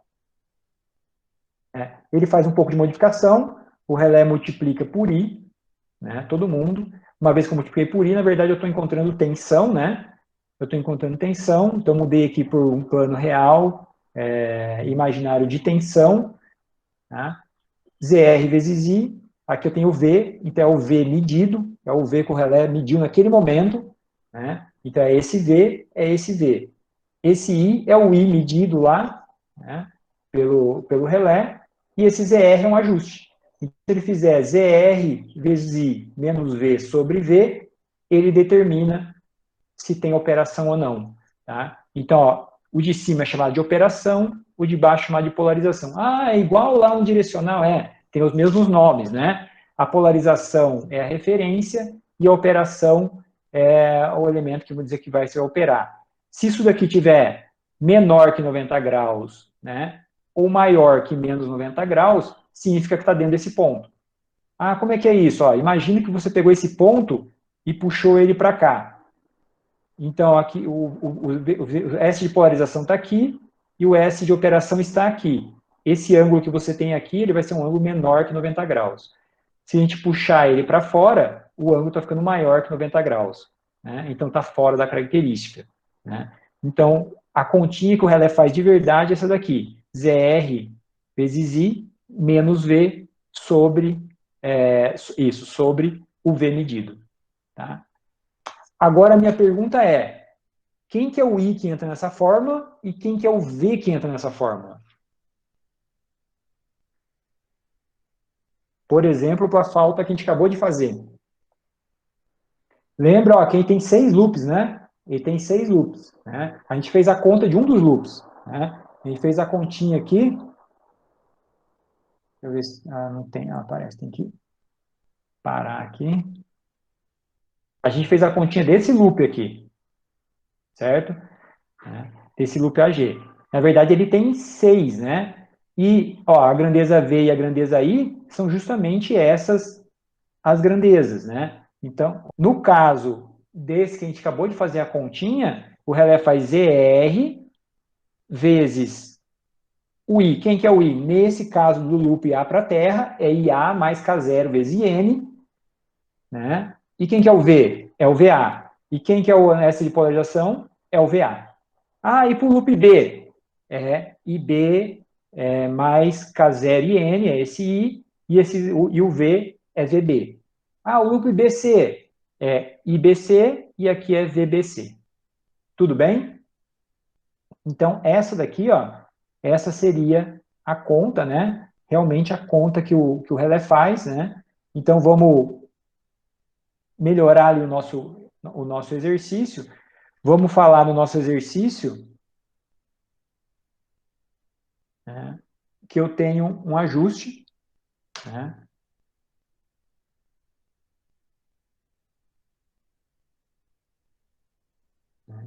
Ele faz um pouco de modificação, o relé multiplica por I, né? Todo mundo. Uma vez que eu multipliquei por I, na verdade, eu estou encontrando tensão, né? Eu estou encontrando tensão, então mudei aqui por um plano real, imaginário de tensão, tá? ZR vezes I, aqui eu tenho o V, então é o V medido, é o V que o relé mediu naquele momento, né? Então é esse V, é esse V. Esse I é o I medido lá, né? pelo relé, e esse ZR é um ajuste. Então, se ele fizer ZR vezes I menos V sobre V, ele determina se tem operação ou não. Tá? Então, ó, o de cima é chamado de operação, o de baixo é chamado de polarização. Ah, é igual lá no direcional? Tem os mesmos nomes, né? A polarização é a referência e a operação é o elemento que vou dizer que vai se operar. Se isso daqui tiver menor que 90 graus, né, ou maior que menos 90 graus, significa que está dentro desse ponto. Ah, como é que é isso? Ó, imagine que você pegou esse ponto e puxou ele para cá. Então, aqui o S de polarização está aqui e o S de operação está aqui. Esse ângulo que você tem aqui, ele vai ser um ângulo menor que 90 graus. Se a gente puxar ele para fora, o ângulo está ficando maior que 90 graus. Né? Então, está fora da característica. Né? Então, a continha que o relé faz de verdade é essa daqui. ZR vezes I menos V sobre, sobre o V medido. Tá? Agora, a minha pergunta é, quem que é o I que entra nessa fórmula e quem que é o V que entra nessa fórmula? Por exemplo, para a falta que a gente acabou de fazer. Lembra, ó, quem tem 6 loops, né? Ele tem 6 loops. Né? A gente fez a conta de um dos loops. Né? A gente fez a continha aqui. Deixa eu ver se... Ah, não tem... Ah, parece. Tem que parar aqui. A gente fez a continha desse loop aqui. Certo? Desse loop AG. Na verdade, ele tem 6, né? E ó, a grandeza V e a grandeza I são justamente essas as grandezas, né? Então, no caso desse que a gente acabou de fazer a continha, o relé faz ZR vezes o I. Quem que é o I? Nesse caso do loop A para a Terra, é IA mais K0 vezes IN, né? E quem que é o V? É o VA. E quem que é o S de polarização? É o VA. Ah, e para o loop B? É IB mais K0 IN, é esse I, e o V é VB. Ah, o loop BC é IBC e aqui é VBC. Tudo bem? Então, essa daqui, ó, essa seria a conta, né? Realmente a conta que o relé faz, né? Então, vamos melhorar ali o nosso exercício. Vamos falar no nosso exercício, né, que eu tenho um ajuste, né?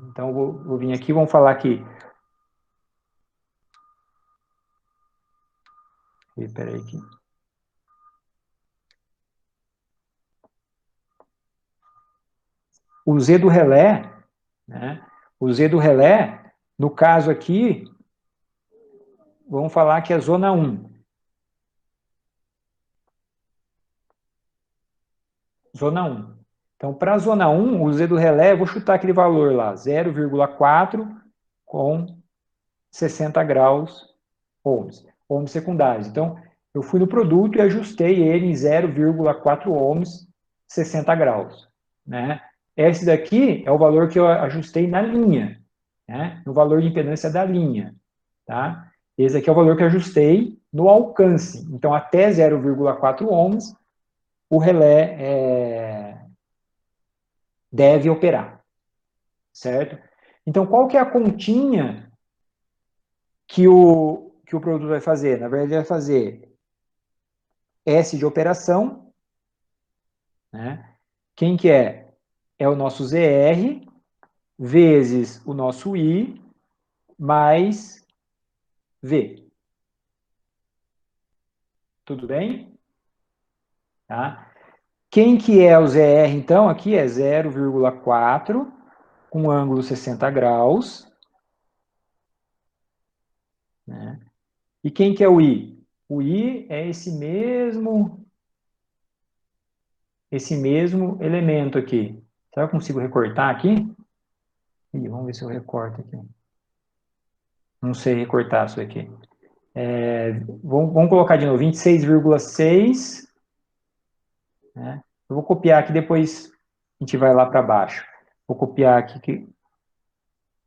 Então, vou vir aqui, vamos falar aqui. Espera aí aqui. O Z do relé, né? O Z do relé, no caso aqui, vamos falar que é zona 1. Zona 1. Então, para a zona 1, o Z do relé, eu vou chutar aquele valor lá, 0,4 com 60 graus ohms, ohms secundários. Então, eu fui no produto e ajustei ele em 0,4 ohms, 60 graus. Né? Esse daqui é o valor que eu ajustei na linha, né? No valor de impedância da linha. Tá? Esse aqui é o valor que eu ajustei no alcance. Então, até 0,4 ohms, o relé deve operar. Certo? Então, qual que é a continha que o produto vai fazer? Na verdade, ele vai fazer S de operação, né? Quem que é? É o nosso ZR vezes o nosso I mais V. Tudo bem? Tá? Quem que é o ZR, então? Aqui é 0,4 com ângulo 60 graus. Né? E quem que é o I? O I é esse mesmo elemento aqui. Será que eu consigo recortar aqui? Ih, vamos ver se eu recorto aqui. Não sei recortar isso aqui. Vamos colocar de novo, 26,6. Né? Eu vou copiar aqui, depois a gente vai lá para baixo. Vou copiar aqui, que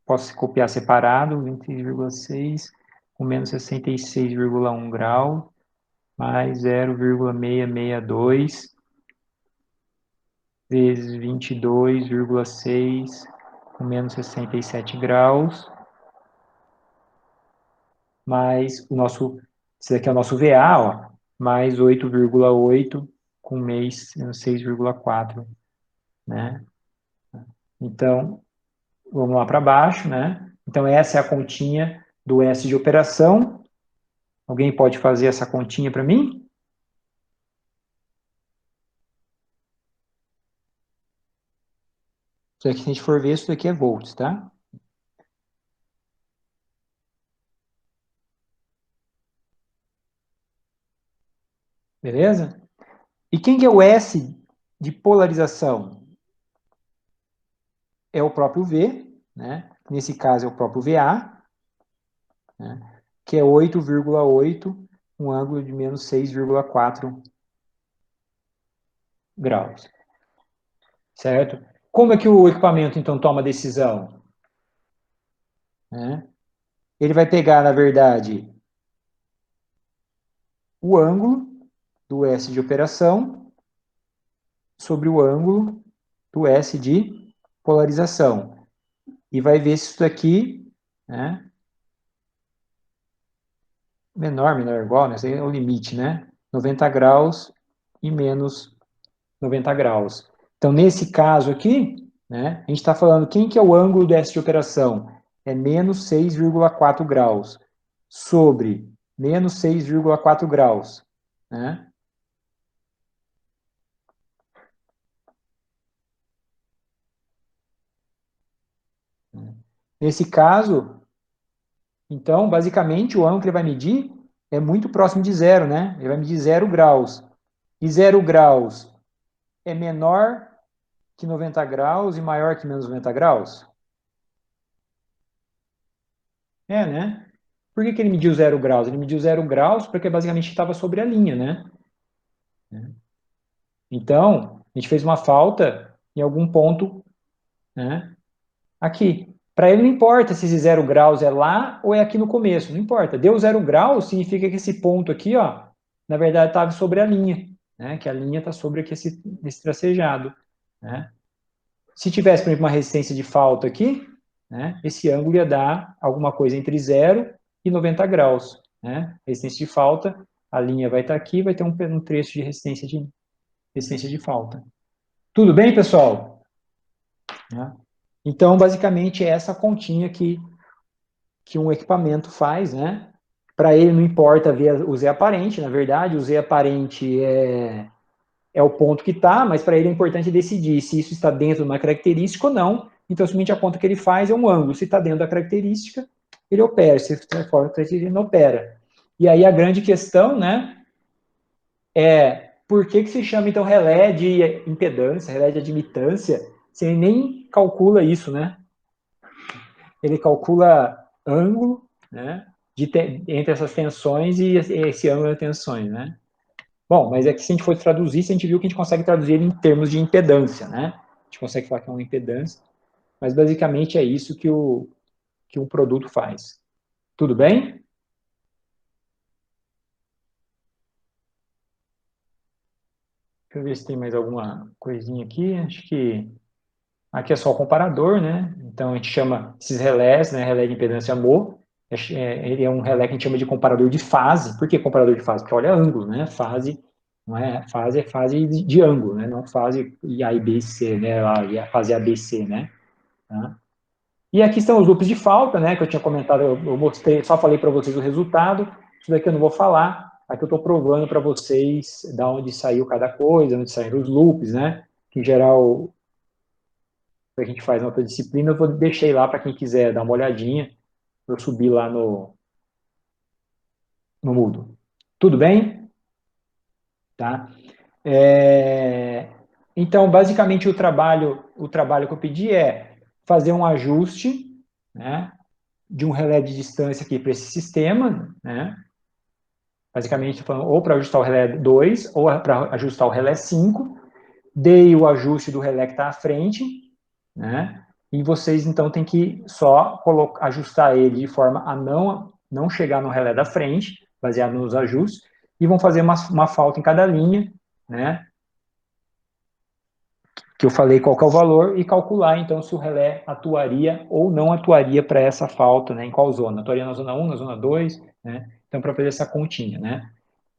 posso copiar separado, 26,6 com menos 66,1 grau, mais 0,662 vezes 22,6 com menos 67 graus, mais o nosso, esse daqui é o nosso VA, ó, mais 8,8 com menos 6,4, né? Então, vamos lá para baixo, né? Então, essa é a continha do S de operação. Alguém pode fazer essa continha para mim? Isso aqui, se a gente for ver, isso daqui é volts, tá? Beleza? E quem que é o S de polarização? É o próprio V, né? Nesse caso é o próprio VA, né? Que é 8,8, um ângulo de menos 6,4 graus, certo? Como é que o equipamento, então, toma a decisão? Né? Ele vai pegar, na verdade, o ângulo do S de operação sobre o ângulo do S de polarização. E vai ver se isso daqui, né, menor, igual, né? Esse é o limite, né? 90 graus e menos 90 graus. Então, nesse caso aqui, né, a gente está falando quem que é o ângulo dessa de operação? É menos 6,4 graus sobre menos 6,4 graus. Né? Nesse caso, então, basicamente, o ângulo que ele vai medir é muito próximo de zero, né? Ele vai medir 0 graus. E 0 graus é menor que 90 graus e maior que menos 90 graus? É, né? Por que que ele mediu 0 graus? Ele mediu 0 graus porque basicamente estava sobre a linha, né? Então, a gente fez uma falta em algum ponto, né? Aqui. Para ele não importa se esse 0 graus é lá ou é aqui no começo, não importa. Deu 0 graus, significa que esse ponto aqui, ó, na verdade estava sobre a linha, né? Que a linha está sobre aqui esse tracejado, né? Se tivesse, por exemplo, uma resistência de falta aqui, né? Esse ângulo ia dar alguma coisa entre 0 e 90 graus, né? Resistência de falta, a linha vai estar aqui, vai ter um trecho de resistência de falta. Tudo bem, pessoal? Né? Então, basicamente, é essa continha que um equipamento faz, né? Para ele não importa ver o Z aparente, na verdade, o Z aparente é o ponto que está, mas para ele é importante decidir se isso está dentro de uma característica ou não. Então, simplesmente a conta que ele faz é um ângulo. Se está dentro da característica, ele opera. Se está fora da característica, ele não opera. E aí a grande questão, né, é por que se chama, então, relé de impedância, relé de admitância, se ele nem calcula isso, né? Ele calcula ângulo, né, entre essas tensões e esse ângulo de tensões, né? Bom, mas é que se a gente for traduzir, a gente viu que a gente consegue traduzir ele em termos de impedância, né? A gente consegue falar que é uma impedância, mas basicamente é isso que um produto faz. Tudo bem? Deixa eu ver se tem mais alguma coisinha aqui. Acho que aqui é só o comparador, né? Então a gente chama esses relés, né? Relé de impedância MO. Ele é um relé que a gente chama de comparador de fase. Por que comparador de fase? Porque olha ângulo, né? Fase não é fase, é fase de ângulo, né? Não fase A e B e C, né? A fase ABC, né? Tá? E aqui estão os loops de falta, né? Que eu tinha comentado, eu mostrei, só falei para vocês o resultado. Isso daqui eu não vou falar. Aqui eu estou provando para vocês da onde saiu cada coisa, onde saíram os loops, né? Que, em geral, a gente faz na outra disciplina, eu deixei lá para quem quiser dar uma olhadinha. Eu subi lá no Moodle. Tudo bem? Tá? Então, basicamente, o trabalho que eu pedi é fazer um ajuste, né, de um relé de distância aqui para esse sistema, né? Basicamente, ou para ajustar o relé 2, ou para ajustar o relé 5. Dei o ajuste do relé que está à frente, né? E vocês, então, têm que só ajustar ele de forma a não chegar no relé da frente, baseado nos ajustes, e vão fazer uma falta em cada linha, né? Que eu falei qual que é o valor, e calcular, então, se o relé atuaria ou não atuaria para essa falta, né? Em qual zona? Atuaria na zona 1, na zona 2, né? Então, para fazer essa continha, né?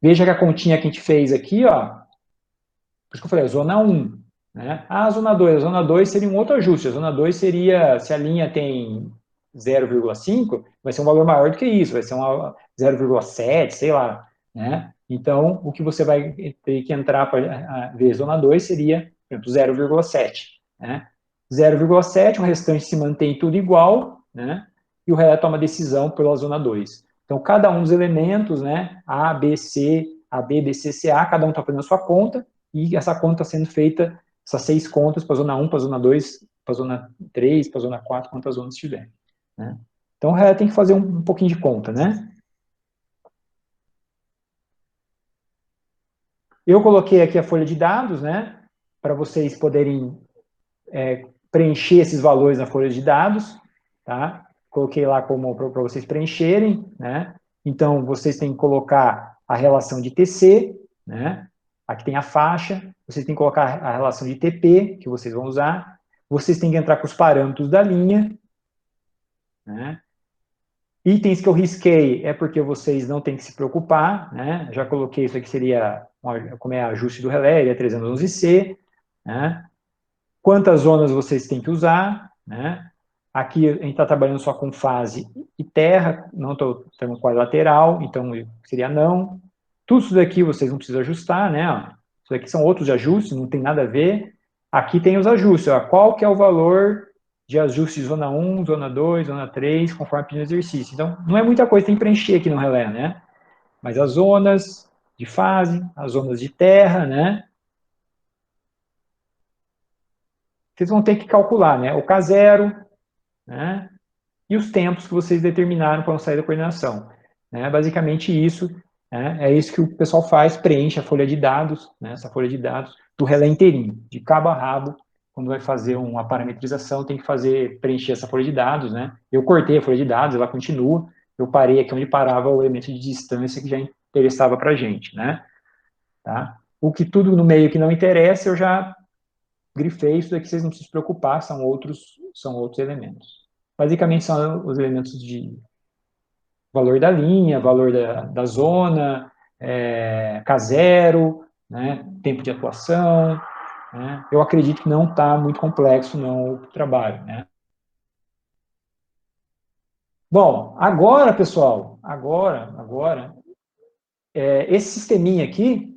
Veja que a continha que a gente fez aqui, ó, por isso que eu falei, zona 1, né? Ah, zona 2. A zona 2 seria um outro ajuste. A zona 2 seria, se a linha tem 0,5, vai ser um valor maior do que isso, vai ser uma 0,7, sei lá, né? Então, o que você vai ter que entrar para ver zona 2 seria, por exemplo, 0,7, né? 0,7, o restante se mantém tudo igual, né? E o relé toma decisão pela zona 2. Então, cada um dos elementos, né, A, B, C, AB, BC, CA, cada um está fazendo a sua conta, e essa conta está sendo feita, essas 6 contas, para a zona 1, para a zona 2, para a zona 3, para a zona 4, quantas zonas tiver. Né? Então, o relé tem que fazer um pouquinho de conta, né? Eu coloquei aqui a folha de dados, né, para vocês poderem preencher esses valores na folha de dados, tá? Coloquei lá como para vocês preencherem, né? Então, vocês têm que colocar a relação de TC, né? Aqui tem a faixa, vocês têm que colocar a relação de TP, que vocês vão usar, vocês têm que entrar com os parâmetros da linha, né? Itens que eu risquei é porque vocês não têm que se preocupar, né? Já coloquei isso aqui, seria, como é ajuste do relé, ele é 311C, né? Quantas zonas vocês têm que usar, né? Aqui a gente está trabalhando só com fase e terra, não estou tendo quadrilateral, então seria não. Tudo isso daqui vocês não precisam ajustar, né? Isso daqui são outros ajustes, não tem nada a ver. Aqui tem os ajustes, ó. Qual que é o valor de ajuste de zona 1, zona 2, zona 3, conforme pedido no exercício. Então, não é muita coisa, tem que preencher aqui no relé, né? Mas as zonas de fase, as zonas de terra, né? Vocês vão ter que calcular, né? O K0, né? E os tempos que vocês determinaram para sair da coordenação. Né? Basicamente isso, né? É isso que o pessoal faz, preenche a folha de dados, né? Essa folha de dados do relé inteirinho, de cabo a rabo, quando vai fazer uma parametrização, tem que preencher essa folha de dados, né? Eu cortei a folha de dados, ela continua, eu parei aqui onde parava o elemento de distância que já interessava para a gente, né? Tá? O que tudo no meio que não interessa, eu já grifei, isso daqui vocês não precisam se preocupar, são outros elementos. Basicamente são os elementos de valor da linha, valor da zona, K0, né, tempo de atuação. Né? Eu acredito que não está muito complexo não, o trabalho. Né? Bom, agora, pessoal, esse sisteminha aqui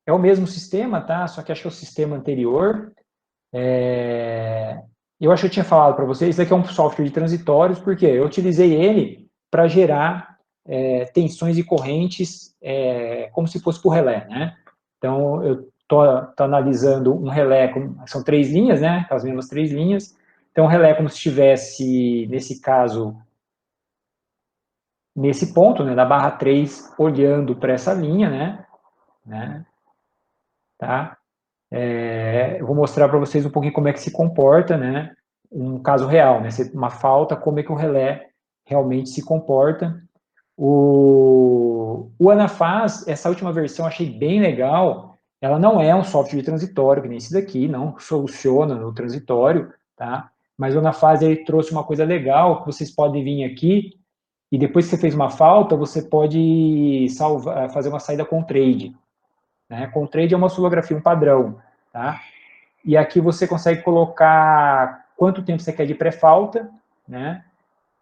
é o mesmo sistema, tá? Só que acho que é o sistema anterior. Eu acho que eu tinha falado para vocês, isso aqui é um software de transitórios, porque eu utilizei ele para gerar tensões e correntes como se fosse por relé, né? Então, eu tô analisando um relé, são 3 linhas, né? As mesmas 3 linhas. Então, o relé é como se estivesse, nesse caso, nesse ponto, né, da barra 3, olhando para essa linha, né? Tá? Eu vou mostrar para vocês um pouquinho como é que se comporta, né? Um caso real, né? Uma falta, como é que o relé realmente se comporta. O Anafaz, essa última versão, achei bem legal. Ela não é um software de transitório, que nem esse daqui, não soluciona no transitório, tá? Mas o Anafaz, ele trouxe uma coisa legal, que vocês podem vir aqui, e depois que você fez uma falta, você pode fazer uma saída com trade. Né? Com trade é uma oscilografia, um padrão, tá? E aqui você consegue colocar quanto tempo você quer de pré-falta, né?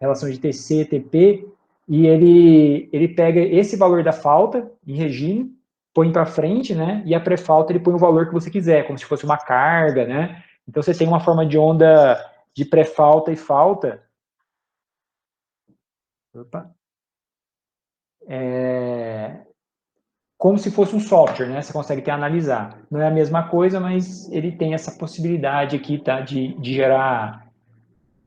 Relação de TC, TP, e ele pega esse valor da falta em regime, põe para frente, né? E a pré-falta ele põe o valor que você quiser, como se fosse uma carga, né? Então você tem uma forma de onda de pré-falta e falta. Opa. Como se fosse um software, né? Você consegue até analisar. Não é a mesma coisa, mas ele tem essa possibilidade aqui, tá? De gerar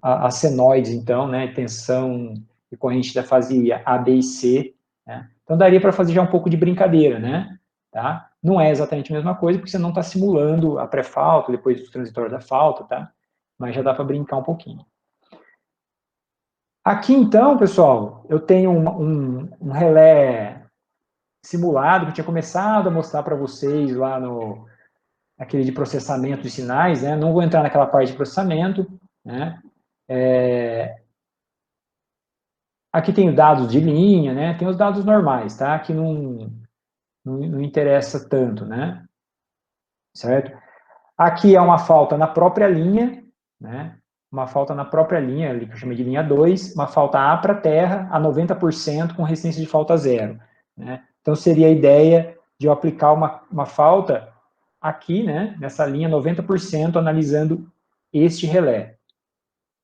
as senoides, então, né? Tensão e corrente da fase A, B e C. Né? Então, daria para fazer já um pouco de brincadeira, né? Tá? Não é exatamente a mesma coisa, porque você não está simulando a pré-falta, depois do transitório da falta, tá? Mas já dá para brincar um pouquinho. Aqui, então, pessoal, eu tenho um relé simulado que eu tinha começado a mostrar para vocês lá no aquele de processamento de sinais, né? Não vou entrar naquela parte de processamento, né? Aqui tem os dados de linha, né? Tem os dados normais, tá? Que não interessa tanto, né? Certo? Aqui é uma falta na própria linha, né? Uma falta na própria linha, ali que eu chamei de linha 2, uma falta A para terra a 90% com resistência de falta zero. Né? Então, seria a ideia de eu aplicar uma falta aqui, né, nessa linha 90%, analisando este relé,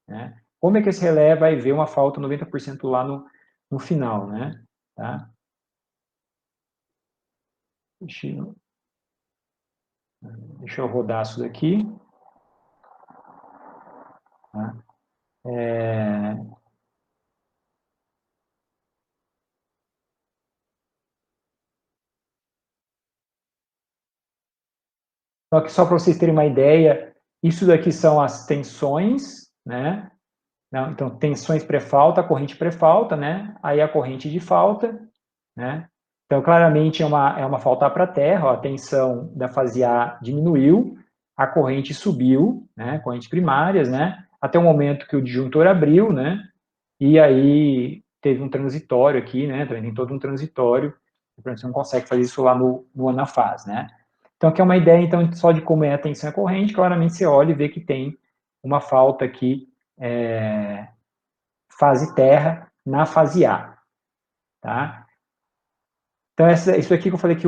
né? Como é que esse relé vai ver uma falta 90% lá no final, né? Tá? Deixa eu rodar isso daqui. Tá? Só para vocês terem uma ideia, isso daqui são as tensões, né? Então, tensões pré-falta, corrente pré-falta, né? Aí a corrente de falta, né? Então, claramente é uma falta para a terra, ó, a tensão da fase A diminuiu, a corrente subiu, né? Correntes primárias, né? Até o momento que o disjuntor abriu, né? E aí teve um transitório aqui, né? Também tem todo um transitório, você não consegue fazer isso lá no anafase, né? Então, aqui é uma ideia, então, só de como é a tensão e a corrente, claramente você olha e vê que tem uma falta aqui, fase terra, na fase A, tá? Então, isso aqui que eu falei que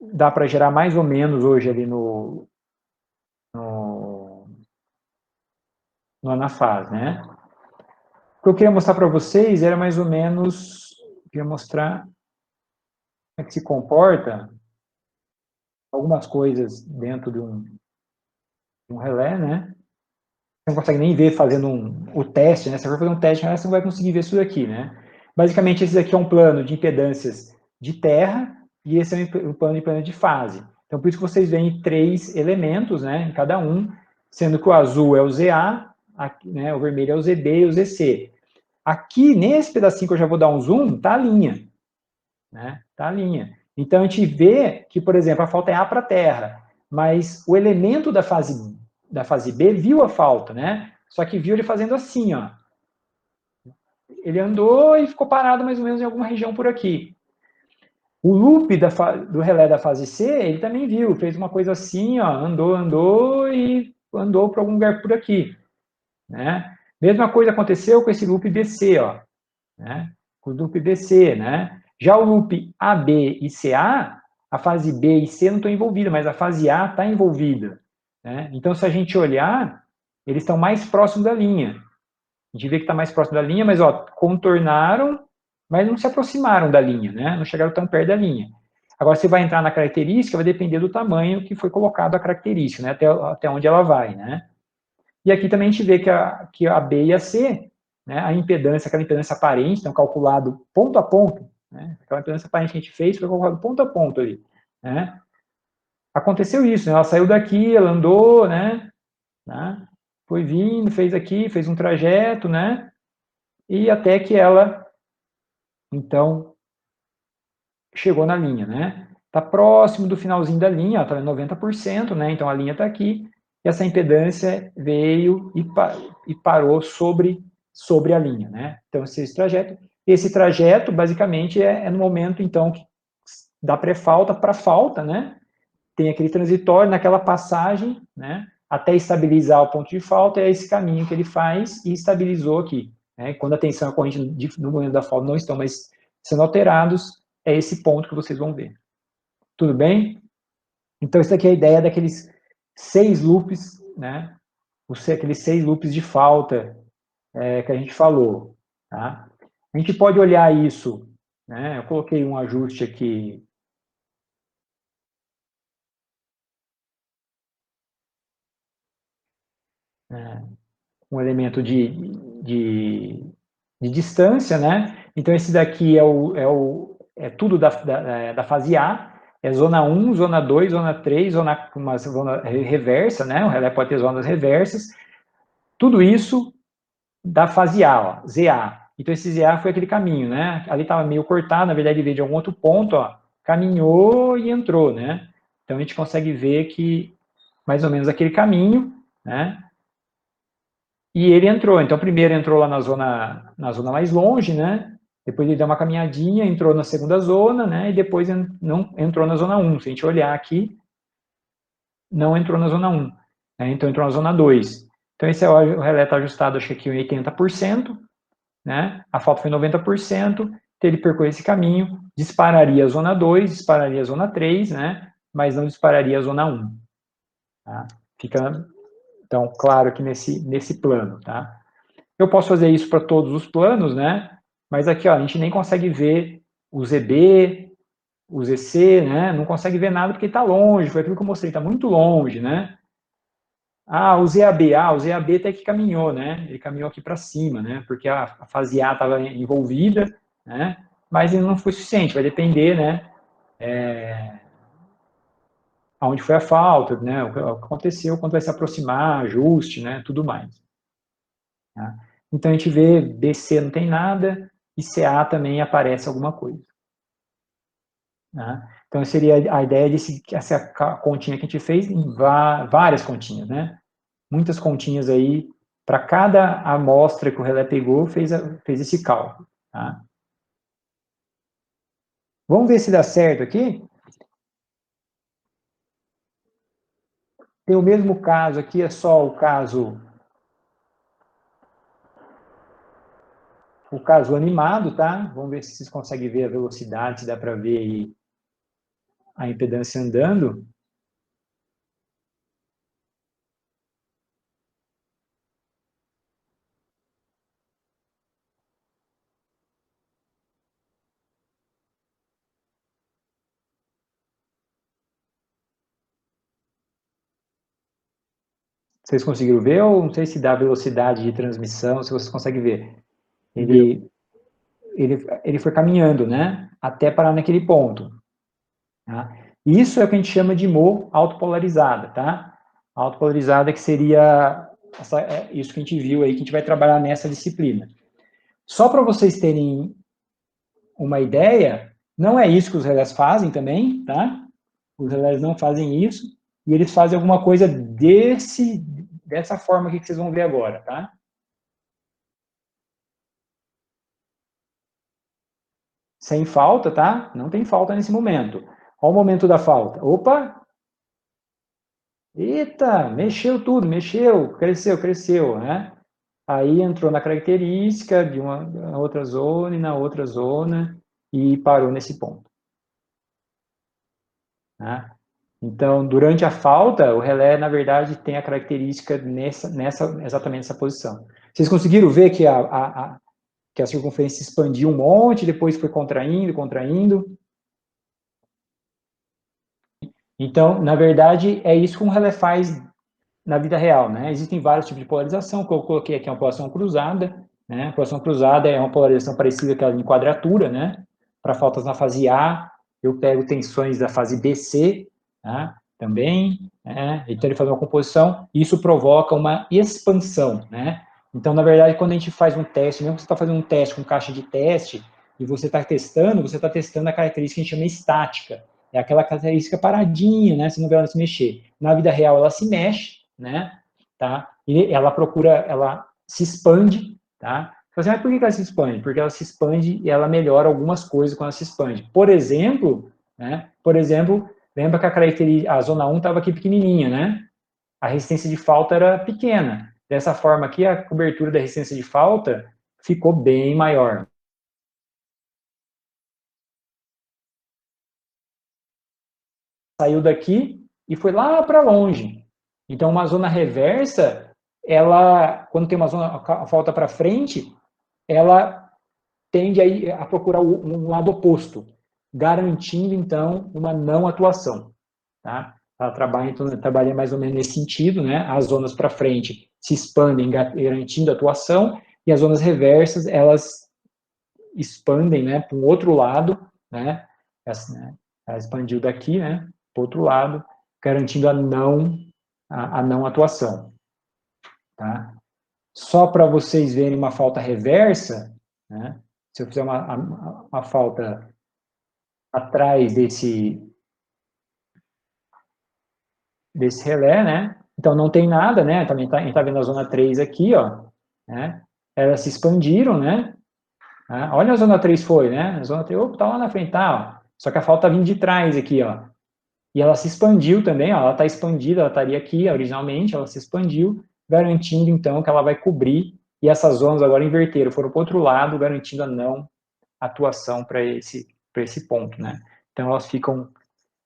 dá para gerar mais ou menos hoje ali no anafase, né? O que eu queria mostrar para vocês era mais ou menos, eu queria mostrar como é que se comporta algumas coisas dentro de um relé, né? Você não consegue nem ver fazendo o teste, né? Se você for fazer um teste, você não vai conseguir ver isso daqui, né? Basicamente, esse aqui é um plano de impedâncias de terra e esse é um plano de fase. Então, por isso que vocês veem 3 elementos, né, em cada um, sendo que o azul é o ZA, aqui, né, o vermelho é o ZB e o ZC. Aqui, nesse pedacinho que eu já vou dar um zoom, tá a linha, né? Tá a linha. Então, a gente vê que, por exemplo, a falta é A para terra, mas o elemento da fase B viu a falta, né? Só que viu ele fazendo assim, ó. Ele andou e ficou parado mais ou menos em alguma região por aqui. O loop do relé da fase C, ele também viu, fez uma coisa assim, ó, andou e andou para algum lugar por aqui, né? Mesma coisa aconteceu com esse loop BC, ó, né? Com o loop BC, né? Já o loop AB e CA, a fase B e C não estão envolvidas, mas a fase A está envolvida, né? Então, se a gente olhar, eles estão mais próximos da linha. A gente vê que está mais próximo da linha, mas ó, contornaram, mas não se aproximaram da linha, né? Não chegaram tão perto da linha. Agora, você vai entrar na característica, vai depender do tamanho que foi colocado a característica, né? Até onde ela vai, né? E aqui também a gente vê que a B e a C, né? A impedância, aquela impedância aparente, então calculado ponto a ponto, né? Aquela impedância aparente que a gente fez foi calculado ponto a ponto ali, né? Aconteceu isso, né? Ela saiu daqui, ela andou, né? Foi vindo, fez aqui, fez um trajeto, né? E até que ela, então, chegou na linha, né? Está próximo do finalzinho da linha, está em 90%, né? Então a linha está aqui, e essa impedância veio e parou sobre a linha, né? Então esse trajeto basicamente é no momento, então, da pré-falta para falta, né? Tem aquele transitório naquela passagem, né? Até estabilizar o ponto de falta, é esse caminho que ele faz e estabilizou aqui. Né? Quando a tensão e a corrente no momento da falta não estão mais sendo alterados, é esse ponto que vocês vão ver. Tudo bem? Então, isso aqui é a ideia daqueles 6 loops, né? Aqueles 6 loops de falta que a gente falou. Tá? A gente pode olhar isso, né? Eu coloquei um ajuste aqui. Um elemento de distância, né? Então, esse daqui é tudo da fase A, é zona 1, zona 2, zona 3, uma zona reversa, né? O relé pode ter zonas reversas. Tudo isso da fase A, ó, ZA. Então, esse ZA foi aquele caminho, né? Ali estava meio cortado, na verdade, veio de algum outro ponto, ó, caminhou e entrou, né? Então, a gente consegue ver que mais ou menos aquele caminho, né? E ele entrou. Então, primeiro entrou lá na zona mais longe, né? Depois ele deu uma caminhadinha, entrou na segunda zona, né? E depois não entrou na zona 1. Se a gente olhar aqui, não entrou na zona 1. Né? Então, entrou na zona 2. Então, esse é o relé está ajustado, acho que aqui em 80%, né? A falta foi 90%. Então, ele percorreu esse caminho, dispararia a zona 2, dispararia a zona 3, né? Mas não dispararia a zona 1. Tá? Então, claro que nesse plano, tá? Eu posso fazer isso para todos os planos, né? Mas aqui, ó, a gente nem consegue ver o ZB, o ZC, né? Não consegue ver nada porque está longe, foi aquilo que eu mostrei, está muito longe, né? Ah, o ZAB, o ZAB até que caminhou, né? Ele caminhou aqui para cima, né? Porque a fase A estava envolvida, né? Mas ele não foi suficiente, vai depender, né? Aonde foi a falta, né? O que aconteceu, quando vai se aproximar, ajuste, né? Tudo mais. Tá? Então a gente vê BC não tem nada e CA também aparece alguma coisa. Tá? Então seria a ideia essa continha que a gente fez em várias continhas, né? Muitas continhas aí, para cada amostra que o relé pegou, fez esse cálculo. Tá? Vamos ver se dá certo aqui? Tem o mesmo caso aqui, é só o caso animado, tá? Vamos ver se vocês conseguem ver a velocidade, se dá para ver aí a impedância andando. Vocês conseguiram ver ou não sei se dá velocidade de transmissão, se vocês conseguem ver. Ele foi caminhando, né? Até parar naquele ponto. Tá? Isso é o que a gente chama de MO autopolarizada, tá? Autopolarizada que seria isso que a gente viu aí, que a gente vai trabalhar nessa disciplina. Só para vocês terem uma ideia, não é isso que os relés fazem também, tá? Os relés não fazem isso, e eles fazem alguma coisa dessa forma aqui que vocês vão ver agora, tá? Sem falta, tá? Não tem falta nesse momento. Olha o momento da falta. Opa! Eita, mexeu tudo, mexeu, cresceu, né? Aí entrou na característica de uma outra zona e na outra zona e parou nesse ponto. Né? Então, durante a falta, o relé, na verdade, tem a característica exatamente nessa posição. Vocês conseguiram ver que que a circunferência expandiu um monte, depois foi contraindo, contraindo? Então, na verdade, é isso que um relé faz na vida real, né? Existem vários tipos de polarização, que eu coloquei aqui uma polação cruzada, né? A polação cruzada é uma polarização parecida com a em quadratura, né? Para faltas na fase A, eu pego tensões da fase BC, tá? Também, né? Então ele faz uma composição, e isso provoca uma expansão, né? Então, na verdade, quando a gente faz um teste, mesmo que você está fazendo um teste com caixa de teste, e você está testando a característica que a gente chama estática, é aquela característica paradinha, né? Você não vê ela se mexer. Na vida real, ela se mexe, né? Tá? E ela ela se expande, tá? Mas por que ela se expande? Porque ela se expande e ela melhora algumas coisas quando ela se expande. Por exemplo, né? Por exemplo, lembra que a zona 1 estava aqui pequenininha, né? A resistência de falta era pequena. Dessa forma aqui, a cobertura da resistência de falta ficou bem maior. Saiu daqui e foi lá para longe. Então, uma zona reversa, ela, quando tem uma zona a falta para frente, ela tende a procurar um lado oposto, garantindo, então, uma não atuação. Tá? Ela trabalha mais ou menos nesse sentido, né? As zonas para frente se expandem, garantindo a atuação, e as zonas reversas, elas expandem, né, para um outro lado, né? Ela expandiu daqui, né, para o outro lado, garantindo a não atuação. Tá? Só para vocês verem uma falta reversa, né? Se eu fizer uma falta atrás desse relé, né? Então não tem nada, né? Também a gente está vendo a zona 3 aqui, ó, né? Elas se expandiram, né? Olha a zona 3 foi, né? A zona 3, opa, tá lá na frente, tá, ó. Só que a falta tá vindo de trás aqui, ó. E ela se expandiu também, ó, ela está expandida, ela estaria aqui originalmente, ela se expandiu, garantindo então que ela vai cobrir, e essas zonas agora inverteram, foram para o outro lado, garantindo a não atuação para esse ponto, né? Então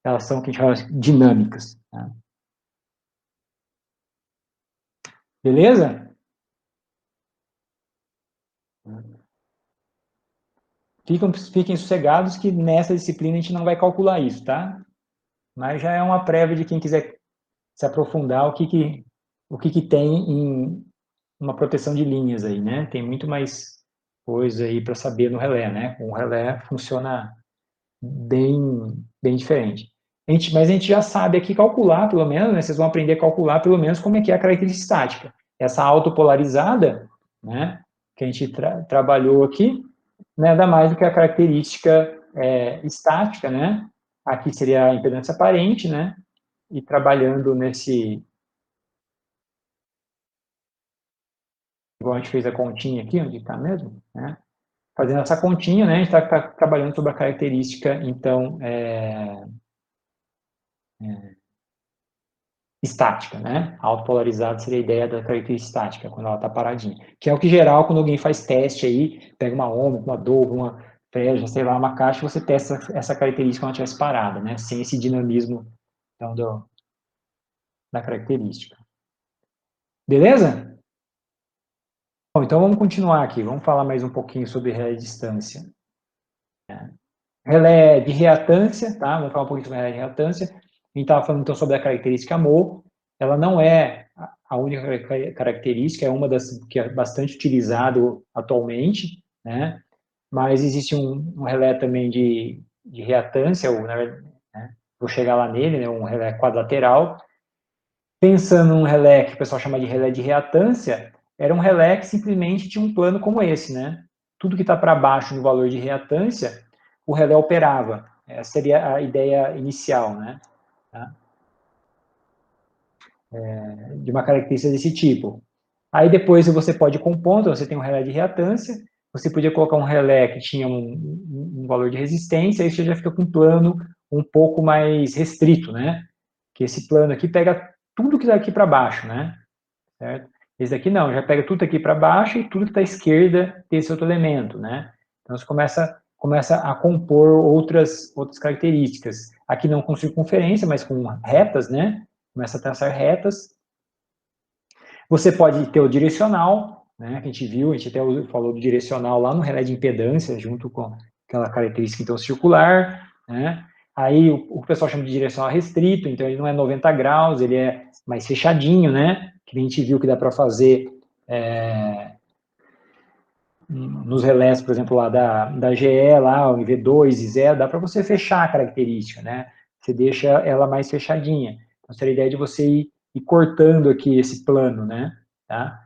elas são o que a gente chama de dinâmicas. Né? Beleza? Fiquem sossegados que nessa disciplina a gente não vai calcular isso, tá? Mas já é uma prévia de quem quiser se aprofundar, o que tem em uma proteção de linhas aí, né? Tem muito mais coisa aí para saber no relé, né? O relé funciona bem diferente. Mas a gente já sabe aqui calcular, pelo menos, né? Vocês vão aprender a calcular, pelo menos, como é que é a característica estática. Essa autopolarizada, né? Que a gente trabalhou aqui, nada mais do que a característica estática, né? Aqui seria a impedância aparente, né? E trabalhando nesse... Igual a gente fez a continha aqui, onde está mesmo, né? Fazendo essa continha, né? A gente está trabalhando sobre a característica, então, estática, né? Autopolarizada seria a ideia da característica estática, quando ela está paradinha. Que é o que geral, quando alguém faz teste aí, pega uma ohmic, uma Doble, uma Freja, sei lá, uma caixa, você testa essa característica quando ela estivesse parada, né? Sem esse dinamismo, então, da característica. Beleza? Bom, então vamos continuar aqui. Vamos falar mais um pouquinho sobre relé de distância. Relé de reatância, tá? Vamos falar um pouquinho sobre relé de reatância. A gente estava falando então sobre a característica mol. Ela não é a única característica, é uma das que é bastante utilizado atualmente, né? Mas existe um relé também de reatância, né? Vou chegar lá nele, né? Um relé quadrilateral. Pensando num relé que o pessoal chama de relé de reatância, era um relé que simplesmente tinha um plano como esse, né? Tudo que está para baixo no valor de reatância, o relé operava. Essa seria a ideia inicial, né? Tá? De uma característica desse tipo. Aí depois você pode compor, então você tem um relé de reatância, você podia colocar um relé que tinha um valor de resistência, aí você já fica com um plano um pouco mais restrito, né? Que esse plano aqui pega tudo que está aqui para baixo, né? Certo? Esse daqui não, já pega tudo aqui para baixo e tudo que está à esquerda desse outro elemento, né? Então você começa a compor outras características. Aqui não com circunferência, mas com retas, né? Começa a traçar retas. Você pode ter o direcional, né? Que a gente viu, a gente até falou do direcional lá no relé de impedância, junto com aquela característica então circular, né? Aí o pessoal chama de direcional restrito, então ele não é 90 graus, ele é mais fechadinho, né? Que a gente viu que dá para fazer nos relés, por exemplo, lá da GE, lá, o V2 e 0, dá para você fechar a característica, né? Você deixa ela mais fechadinha. Então, seria a ideia de você ir cortando aqui esse plano, né? Tá?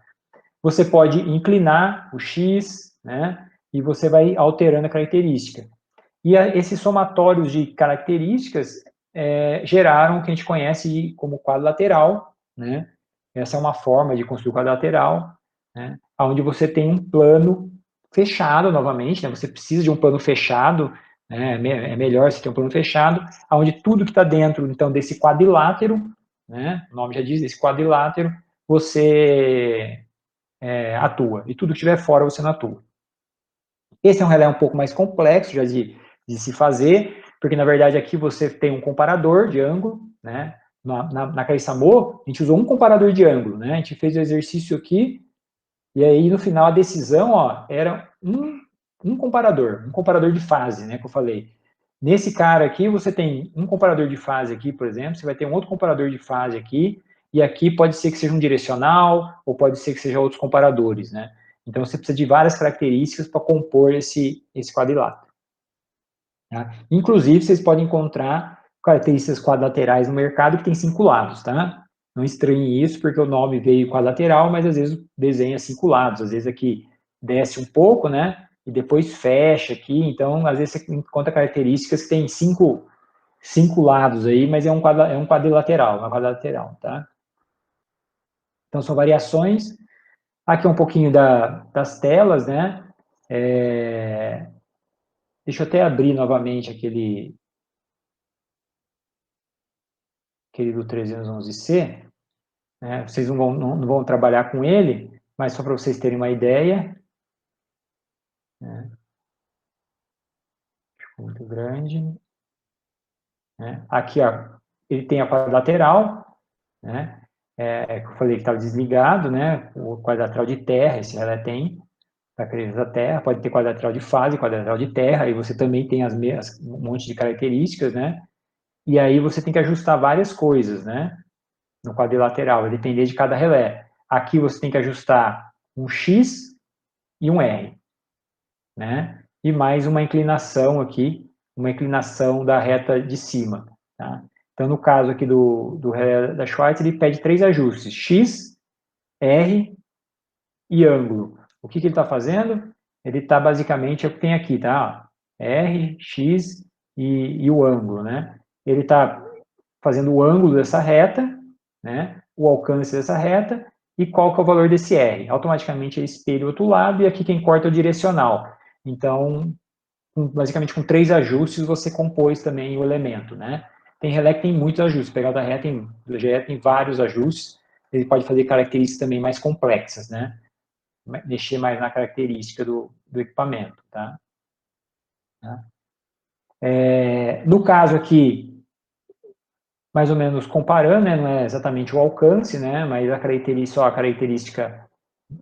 Você pode inclinar o X, né? E você vai alterando a característica. E esses somatórios de características geraram o que a gente conhece como quadrilateral, né? Essa é uma forma de construir o quadrilateral, né? Onde você tem um plano fechado novamente, né? Você precisa de um plano fechado, né? É melhor você ter um plano fechado, onde tudo que está dentro, então, desse quadrilátero, né? O nome já diz, desse quadrilátero, você atua. E tudo que estiver fora, você não atua. Esse é um relé um pouco mais complexo já de se fazer, porque na verdade aqui você tem um comparador de ângulo, né? Na Caissamo, a gente usou um comparador de ângulo, né? A gente fez o exercício aqui, e aí no final a decisão, ó, era um comparador de fase, né? Que eu falei. Nesse cara aqui, você tem um comparador de fase aqui, por exemplo, você vai ter um outro comparador de fase aqui, e aqui pode ser que seja um direcional, ou pode ser que seja outros comparadores, né? Então, você precisa de várias características para compor esse quadrilátero. Tá? Inclusive, vocês podem encontrar características quadrilaterais no mercado que tem 5 lados, tá? Não estranhe isso, porque o nome veio quadrilateral, mas às vezes desenha 5 lados. Às vezes aqui desce um pouco, né? E depois fecha aqui. Então, às vezes você encontra características que tem cinco lados aí, mas é um quadrilateral, uma quadrilateral, tá? Então, são variações. Aqui é um pouquinho das telas, né? Deixa eu até abrir novamente aquele do 311C. Né? Vocês não vão trabalhar com ele, mas só para vocês terem uma ideia. Né? Muito grande. Né? Aqui, ó, ele tem a quadrilateral, né? que eu falei que estava desligado, né? O quadrilateral de terra, esse relé tem, para crença da terra, pode ter quadrilateral de fase, quadrilateral de terra, e você também tem um monte de características, né? E aí você tem que ajustar várias coisas, né? No quadrilateral, vai depender de cada relé. Aqui você tem que ajustar um X e um R, né? E mais uma inclinação aqui, uma inclinação da reta de cima, tá? Então, no caso aqui do relé da Schweitzer, ele pede 3 ajustes, X, R e ângulo. O que ele está fazendo? Ele está basicamente, é o que tem aqui, tá? R, X e o ângulo, né? Ele está fazendo o ângulo dessa reta, né? O alcance dessa reta e qual que é o valor desse R. Automaticamente ele espelha o outro lado e aqui quem corta é o direcional. Então, basicamente com 3 ajustes você compôs também o elemento, né? Tem relé que tem muitos ajustes, pegar da reta do GE tem vários ajustes, ele pode fazer características também mais complexas, né? Mexer mais na característica do equipamento, tá? No caso aqui, mais ou menos comparando, né, não é exatamente o alcance, né, mas a característica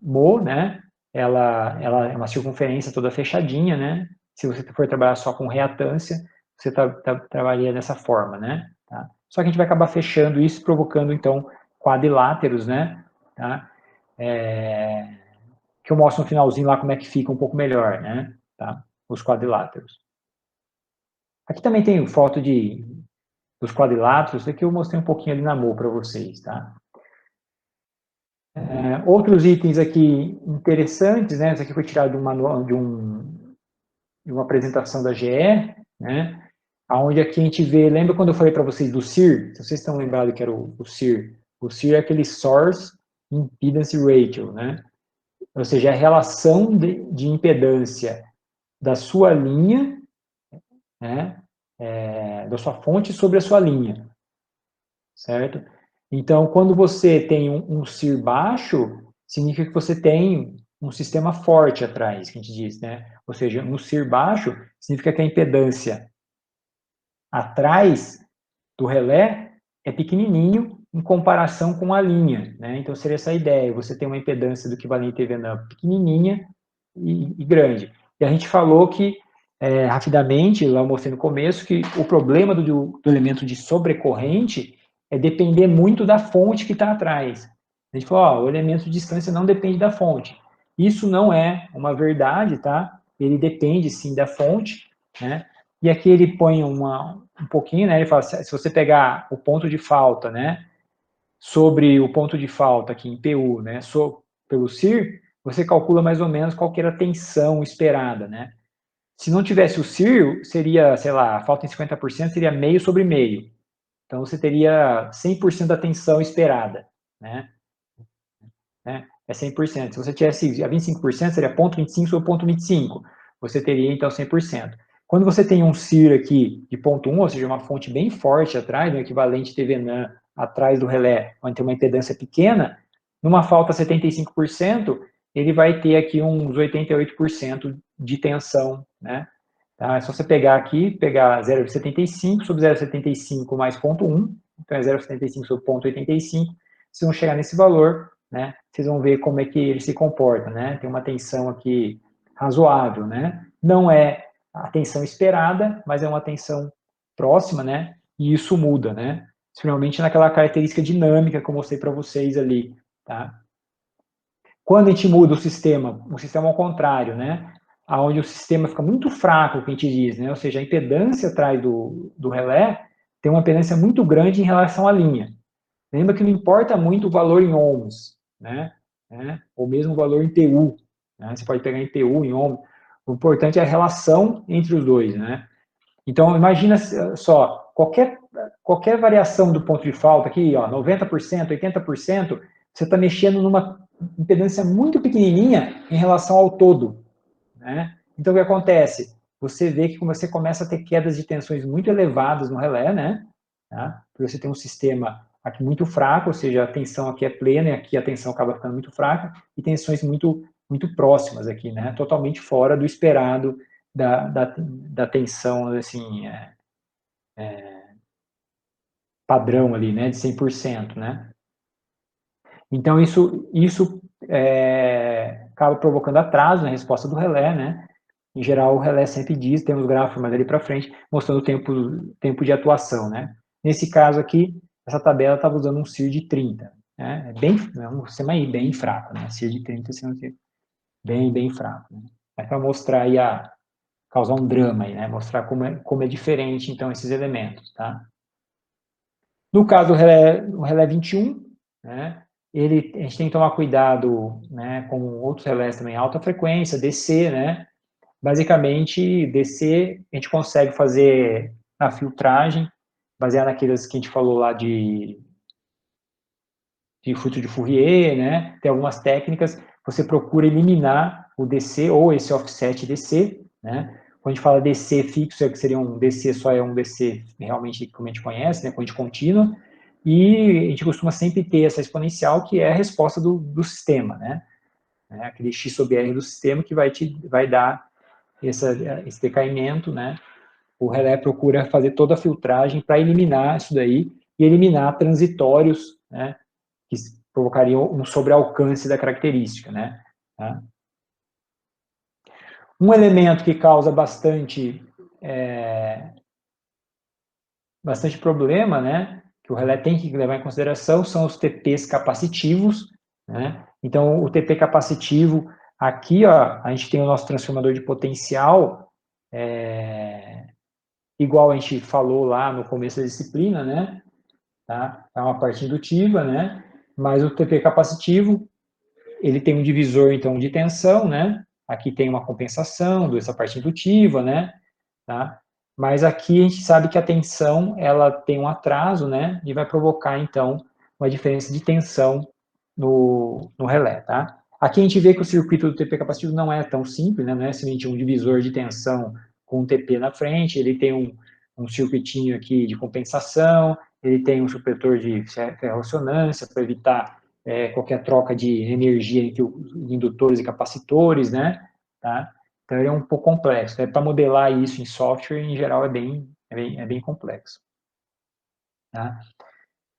Mo, né, ela é uma circunferência toda fechadinha, né, se você for trabalhar só com reatância, você trabalharia dessa forma, né, tá? Só que a gente vai acabar fechando isso, provocando, então, quadriláteros, né, tá? Que eu mostro no finalzinho lá como é que fica um pouco melhor, né, tá? Os quadriláteros. Aqui também tem foto dos quadriláteros, aqui eu mostrei um pouquinho ali na Mo para vocês, tá? Outros itens aqui interessantes, né? Esse aqui foi tirado de uma apresentação da GE, né? Onde aqui a gente vê, lembra quando eu falei para vocês do SIR? Se vocês estão lembrados que era o SIR. O SIR é aquele Source Impedance Ratio, né? Ou seja, a relação de impedância da sua linha, né? Da sua fonte sobre a sua linha, certo? Então, quando você tem um SIR baixo, significa que você tem um sistema forte atrás, que a gente diz, né? Ou seja, um SIR baixo significa que a impedância atrás do relé é pequenininho em comparação com a linha, né? Então, seria essa a ideia, você tem uma impedância do equivalente EVNAM pequenininha e grande. E a gente falou que, rapidamente, lá eu mostrei no começo, que o problema do elemento de sobrecorrente é depender muito da fonte que está atrás. A gente falou, o elemento de distância não depende da fonte. Isso não é uma verdade, tá? Ele depende, sim, da fonte, né? E aqui ele põe um pouquinho, né? Ele fala, se você pegar o ponto de falta, né? Sobre o ponto de falta aqui em PU, né? Pelo CIR, você calcula mais ou menos qual que era a tensão esperada, né? Se não tivesse o CIR, seria, sei lá, a falta em 50% seria meio sobre meio. Então, você teria 100% da tensão esperada, né? É 100%. Se você tivesse a 25%, seria 0,25 sobre 0,25. Você teria, então, 100%. Quando você tem um CIR aqui de 0,1, ou seja, uma fonte bem forte atrás, no equivalente TVNAM atrás do relé, onde tem uma impedância pequena, numa falta 75%, ele vai ter aqui uns 88% de tensão, né? Tá? É só você pegar aqui, pegar 0,75 sobre 0,75 mais 0,1, então é 0,75 sobre 0,85, vocês vão chegar nesse valor, né? Vocês vão ver como é que ele se comporta, né? Tem uma tensão aqui razoável, né? Não é a tensão esperada, mas é uma tensão próxima, né? E isso muda, né? Finalmente naquela característica dinâmica que eu mostrei para vocês ali, tá? Quando a gente muda o sistema ao contrário, né? Onde o sistema fica muito fraco, que a gente diz, né? Ou seja, a impedância atrás do relé tem uma impedância muito grande em relação à linha. Lembra que não importa muito o valor em ohms, né? Ou mesmo o valor em TU. Né? Você pode pegar em TU, em ohms. O importante é a relação entre os dois, né? Então, imagina só, qualquer variação do ponto de falta aqui, ó, 90%, 80%, você está mexendo numa impedância muito pequenininha em relação ao todo, né? Então, o que acontece? Você vê que você começa a ter quedas de tensões muito elevadas no relé, né? Tá? Porque você tem um sistema aqui muito fraco, ou seja, a tensão aqui é plena e aqui a tensão acaba ficando muito fraca, e tensões muito próximas aqui, né? Totalmente fora do esperado da tensão, assim, padrão ali, né? De 100%, né? Então, isso acaba provocando atraso na resposta do relé, né? Em geral, o relé sempre diz, tem os gráficos mais ali para frente, mostrando o tempo de atuação, né? Nesse caso aqui, essa tabela estava usando um CIR de 30, né? É um sistema aí bem fraco, né? CIR de 30 é bem fraco, né? É para mostrar aí causar um drama aí, né? Mostrar como é diferente, então, esses elementos, tá? No caso do relé 21, né? A gente tem que tomar cuidado, né, com outros relés também, alta frequência, DC, né? Basicamente, DC, a gente consegue fazer a filtragem, baseada naqueles que a gente falou lá de fruto de Fourier, né? Tem algumas técnicas, você procura eliminar o DC ou esse offset DC, né? Quando a gente fala DC fixo, é que seria um DC, só é um DC realmente como a gente conhece, né? Corrente contínua, e a gente costuma sempre ter essa exponencial, que é a resposta do sistema, né? Aquele X sobre R do sistema que vai dar esse decaimento, né? O relé procura fazer toda a filtragem para eliminar isso daí e eliminar transitórios, né? Que provocariam um sobrealcance da característica, né? Tá? Um elemento que causa bastante problema, né? Que o relé tem que levar em consideração são os TPs capacitivos, né? Então, o TP capacitivo, aqui, ó, a gente tem o nosso transformador de potencial, igual a gente falou lá no começo da disciplina, né? Tá? É uma parte indutiva, né? Mas o TP capacitivo, ele tem um divisor, então, de tensão, né? Aqui tem uma compensação dessa parte indutiva, né? Tá? Mas aqui a gente sabe que a tensão, ela tem um atraso, né? E vai provocar, então, uma diferença de tensão no relé, tá? Aqui a gente vê que o circuito do TP capacitivo não é tão simples, né? Não é simplesmente um divisor de tensão com um TP na frente, ele tem um circuitinho aqui de compensação, ele tem um supressor de ferro-ressonância para evitar qualquer troca de energia entre os indutores e capacitores, né? Tá? Então, ele é um pouco complexo. Para modelar isso em software, em geral, é bem complexo. Tá?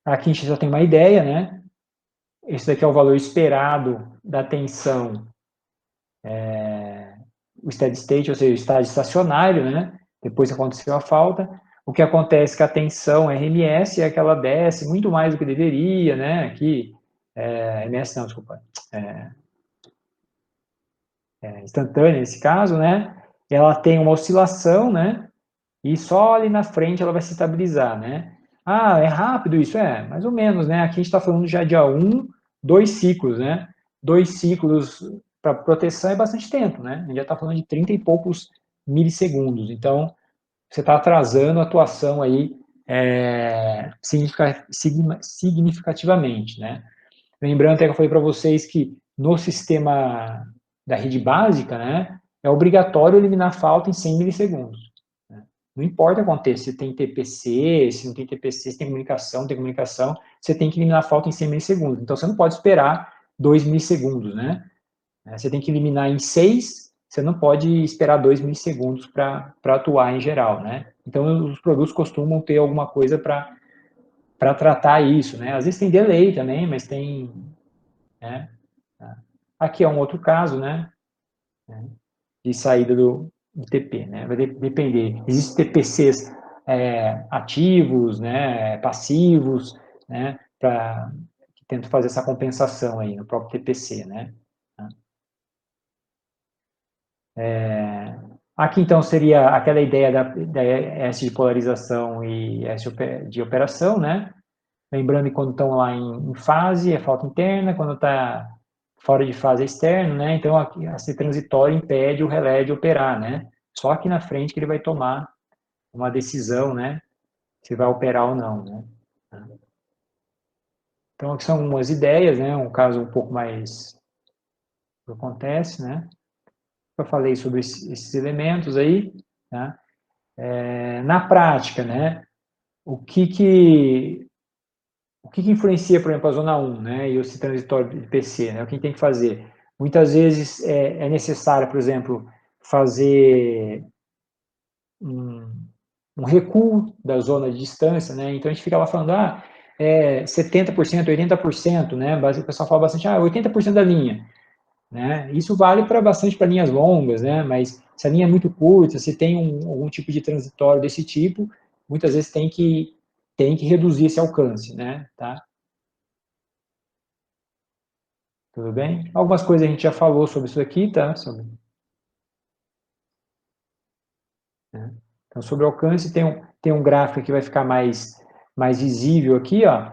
Aqui a gente já tem uma ideia, né? Esse daqui é o valor esperado da tensão, o steady state, ou seja, o estágio estacionário, né? Depois que aconteceu a falta. O que acontece é que a tensão RMS é que ela desce muito mais do que deveria, né? Aqui, RMS não, desculpa. Instantânea nesse caso, né? Ela tem uma oscilação, né? E só ali na frente ela vai se estabilizar, né? Ah, é rápido isso? Mais ou menos, né? Aqui a gente está falando já de 2 ciclos, né? 2 ciclos para proteção é bastante tempo, né? A gente já está falando de 30 e poucos milissegundos. Então, você está atrasando a atuação aí significativamente, né? Lembrando até que eu falei para vocês que no sistema da rede básica, né, é obrigatório eliminar falta em 100 milissegundos. Né? Não importa o que aconteça, se tem TPC, se não tem TPC, se tem comunicação, você tem que eliminar falta em 100 milissegundos. Então, você não pode esperar 2 milissegundos, né? Você tem que eliminar em 6, você não pode esperar 2 milissegundos para atuar em geral, né? Então, os produtos costumam ter alguma coisa para tratar isso, né? Às vezes tem delay também, mas tem, né? Aqui é um outro caso, né? De saída do TP, né? Vai depender. Existem TPCs ativos, né? Passivos, né? Que tentam fazer essa compensação aí no próprio TPC, né? Aqui, então, seria aquela ideia da S de polarização e S de operação, né? Lembrando que quando estão lá em fase, é falta interna, quando está fora de fase é externo, né? Então, esse transitório impede o relé de operar, né? Só aqui na frente que ele vai tomar uma decisão, né? Se vai operar ou não, né? Então, aqui são umas ideias, né? Um caso um pouco mais que acontece, né? Eu falei sobre esses elementos aí, tá? Na prática, né? O que influencia, por exemplo, a zona 1, né, e o transitório de PC, né, o que a gente tem que fazer? Muitas vezes é necessário, por exemplo, fazer um recuo da zona de distância, né, então a gente fica lá falando, 70%, 80%, né? O pessoal fala bastante, 80% da linha, né? Isso vale bastante para linhas longas, né? Mas se a linha é muito curta, se tem algum tipo de transitório desse tipo, muitas vezes tem que reduzir esse alcance, né? Tá? Tudo bem? Algumas coisas a gente já falou sobre isso aqui, tá? Né? Então, sobre o alcance, tem um gráfico que vai ficar mais visível aqui, ó,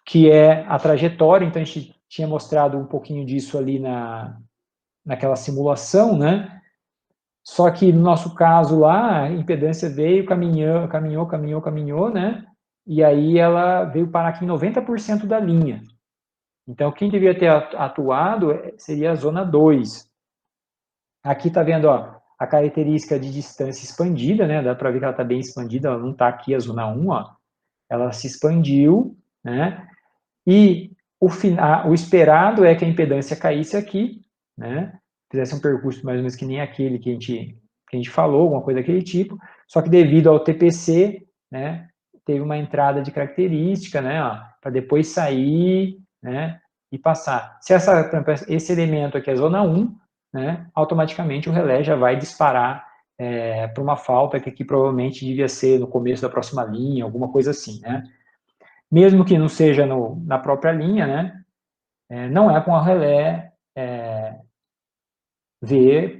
que é a trajetória. Então, a gente tinha mostrado um pouquinho disso ali naquela simulação, né? Só que no nosso caso lá, a impedância veio, caminhou, né? E aí ela veio parar aqui em 90% da linha. Então, quem devia ter atuado seria a zona 2. Aqui está vendo, ó, a característica de distância expandida, né? Dá para ver que ela está bem expandida, ela não está aqui a zona 1, ó. Ela se expandiu, né? E o esperado é que a impedância caísse aqui, né? Fizesse um percurso mais ou menos que nem aquele que a gente falou, alguma coisa daquele tipo, só que devido ao TPC, né, teve uma entrada de característica, né, para depois sair, né, e passar. Se esse elemento aqui é zona 1, né, automaticamente o relé já vai disparar para uma falta que aqui provavelmente devia ser no começo da próxima linha, alguma coisa assim, né. Mesmo que não seja na própria linha, né, não é com a relé ver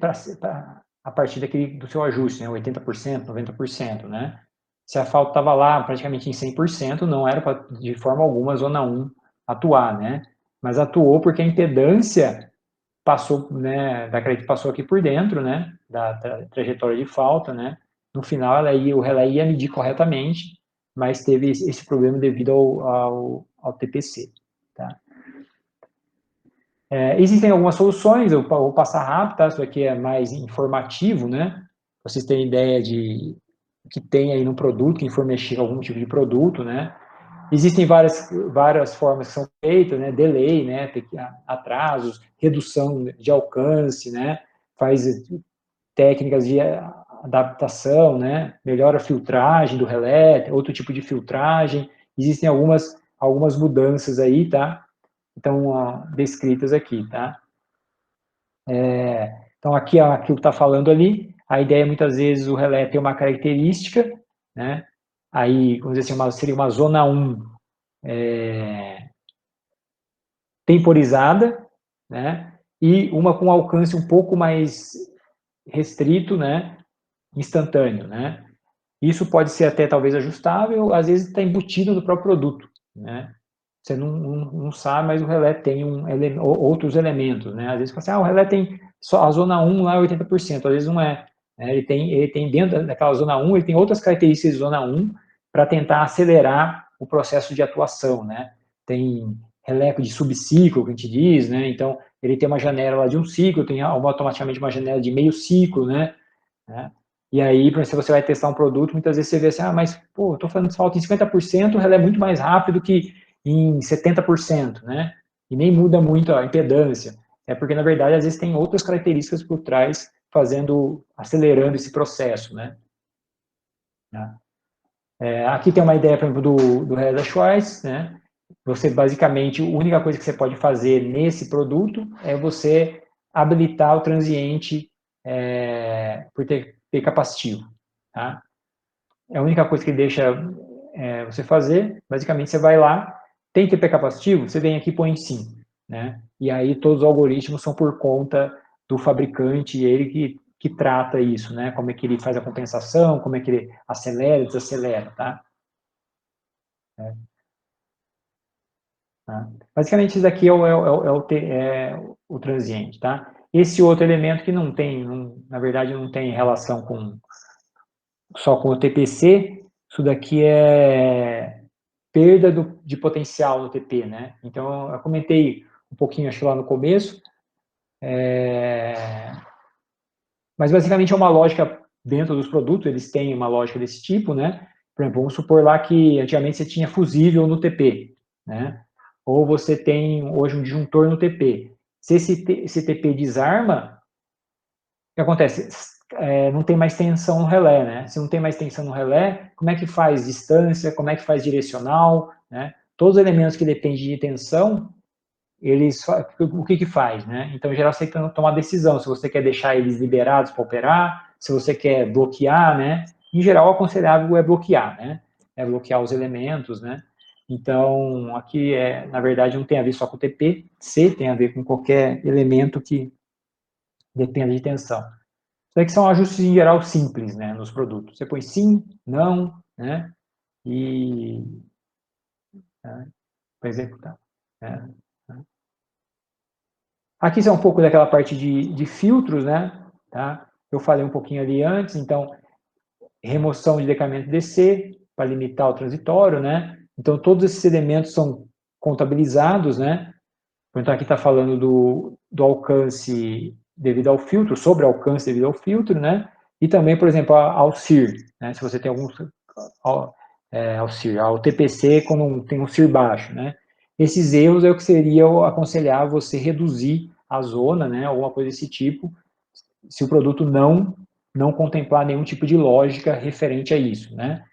a partir do seu ajuste, né, 80%, 90%, né? Se a falta estava lá praticamente em 100%, não era pra, de forma alguma a zona 1 atuar, né? Mas atuou porque a impedância passou, né, passou aqui por dentro, né, da trajetória de falta, né? No final, o relé ia medir corretamente, mas teve esse problema devido ao TPC, tá? Existem algumas soluções, eu vou passar rápido, tá? Isso aqui é mais informativo, né? Pra vocês terem ideia de que tem aí no produto, quem for mexer com algum tipo de produto, né? Existem várias formas que são feitas, né? Delay, né? Atrasos, redução de alcance, né? Faz técnicas de adaptação, né? Melhora a filtragem do relé, outro tipo de filtragem. Existem algumas mudanças aí, tá? Então, descritas aqui, tá? Então, aqui o que está falando ali, a ideia muitas vezes o relé tem uma característica, né? Aí, vamos dizer assim, seria uma zona 1 temporizada, né? E uma com alcance um pouco mais restrito, né? Instantâneo, né? Isso pode ser até talvez ajustável, às vezes está embutido no próprio produto, né? Você não sabe, mas o relé tem outros elementos, né? Às vezes você fala assim, o relé tem só a zona 1 lá é 80%, às vezes não é. Né? Ele tem dentro daquela zona 1, ele tem outras características de zona 1 para tentar acelerar o processo de atuação, né? Tem relé de subciclo, que a gente diz, né? Então, ele tem uma janela de um ciclo, tem automaticamente uma janela de meio ciclo, né? E aí, se você vai testar um produto, muitas vezes você vê assim, mas, pô, eu estou fazendo falta em 50%, o relé é muito mais rápido que em 70%, né? E nem muda muito a impedância. É porque, na verdade, às vezes tem outras características por trás acelerando esse processo, né? Aqui tem uma ideia, por exemplo, do relé da Schwartz, né? Você, basicamente, a única coisa que você pode fazer nesse produto é você habilitar o transiente por ter capacitivo, tá? É a única coisa que deixa você fazer. Basicamente, você vai lá, tem TP capacitivo, você vem aqui e põe sim, né? E aí todos os algoritmos são por conta do fabricante, ele que trata isso, né? Como é que ele faz a compensação, como é que ele acelera, desacelera, tá? Tá? Basicamente, isso daqui é o transiente, tá? Esse outro elemento que na verdade, não tem relação só com o TPC, isso daqui é perda de potencial no TP, né? Então, eu comentei um pouquinho, acho que lá no começo, mas basicamente é uma lógica dentro dos produtos, eles têm uma lógica desse tipo, né? Por exemplo, vamos supor lá que antigamente você tinha fusível no TP, né? Ou você tem hoje um disjuntor no TP. Se esse TP desarma, o que acontece? Não tem mais tensão no relé, né? Se não tem mais tensão no relé, como é que faz distância, como é que faz direcional, né? todos os elementos que dependem de tensão, o que faz, né? Então, em geral, você tem que tomar decisão, se você quer deixar eles liberados para operar, se você quer bloquear, né? Em geral, o aconselhável é bloquear, né? É bloquear os elementos, né? Então, aqui, na verdade, não tem a ver só com o TP-C, tem a ver com qualquer elemento que dependa de tensão. Isso aqui são ajustes, em geral, simples, né, nos produtos. Você põe sim, não, né? E... Né, para executar. Né? Aqui é um pouco daquela parte de filtros, né? Tá? Eu falei um pouquinho ali antes, então, remoção de decamento DC, para limitar o transitório, né? Então, todos esses elementos são contabilizados, né? Então, aqui está falando do alcance devido ao filtro, sobre alcance devido ao filtro, né? E também, por exemplo, ao CIR, né? Se você tem algum ao CIR, ao TPC, quando tem um CIR baixo, né? Esses erros é o que seria aconselhar você reduzir a zona, né? Alguma coisa desse tipo, se o produto não contemplar nenhum tipo de lógica referente a isso, né?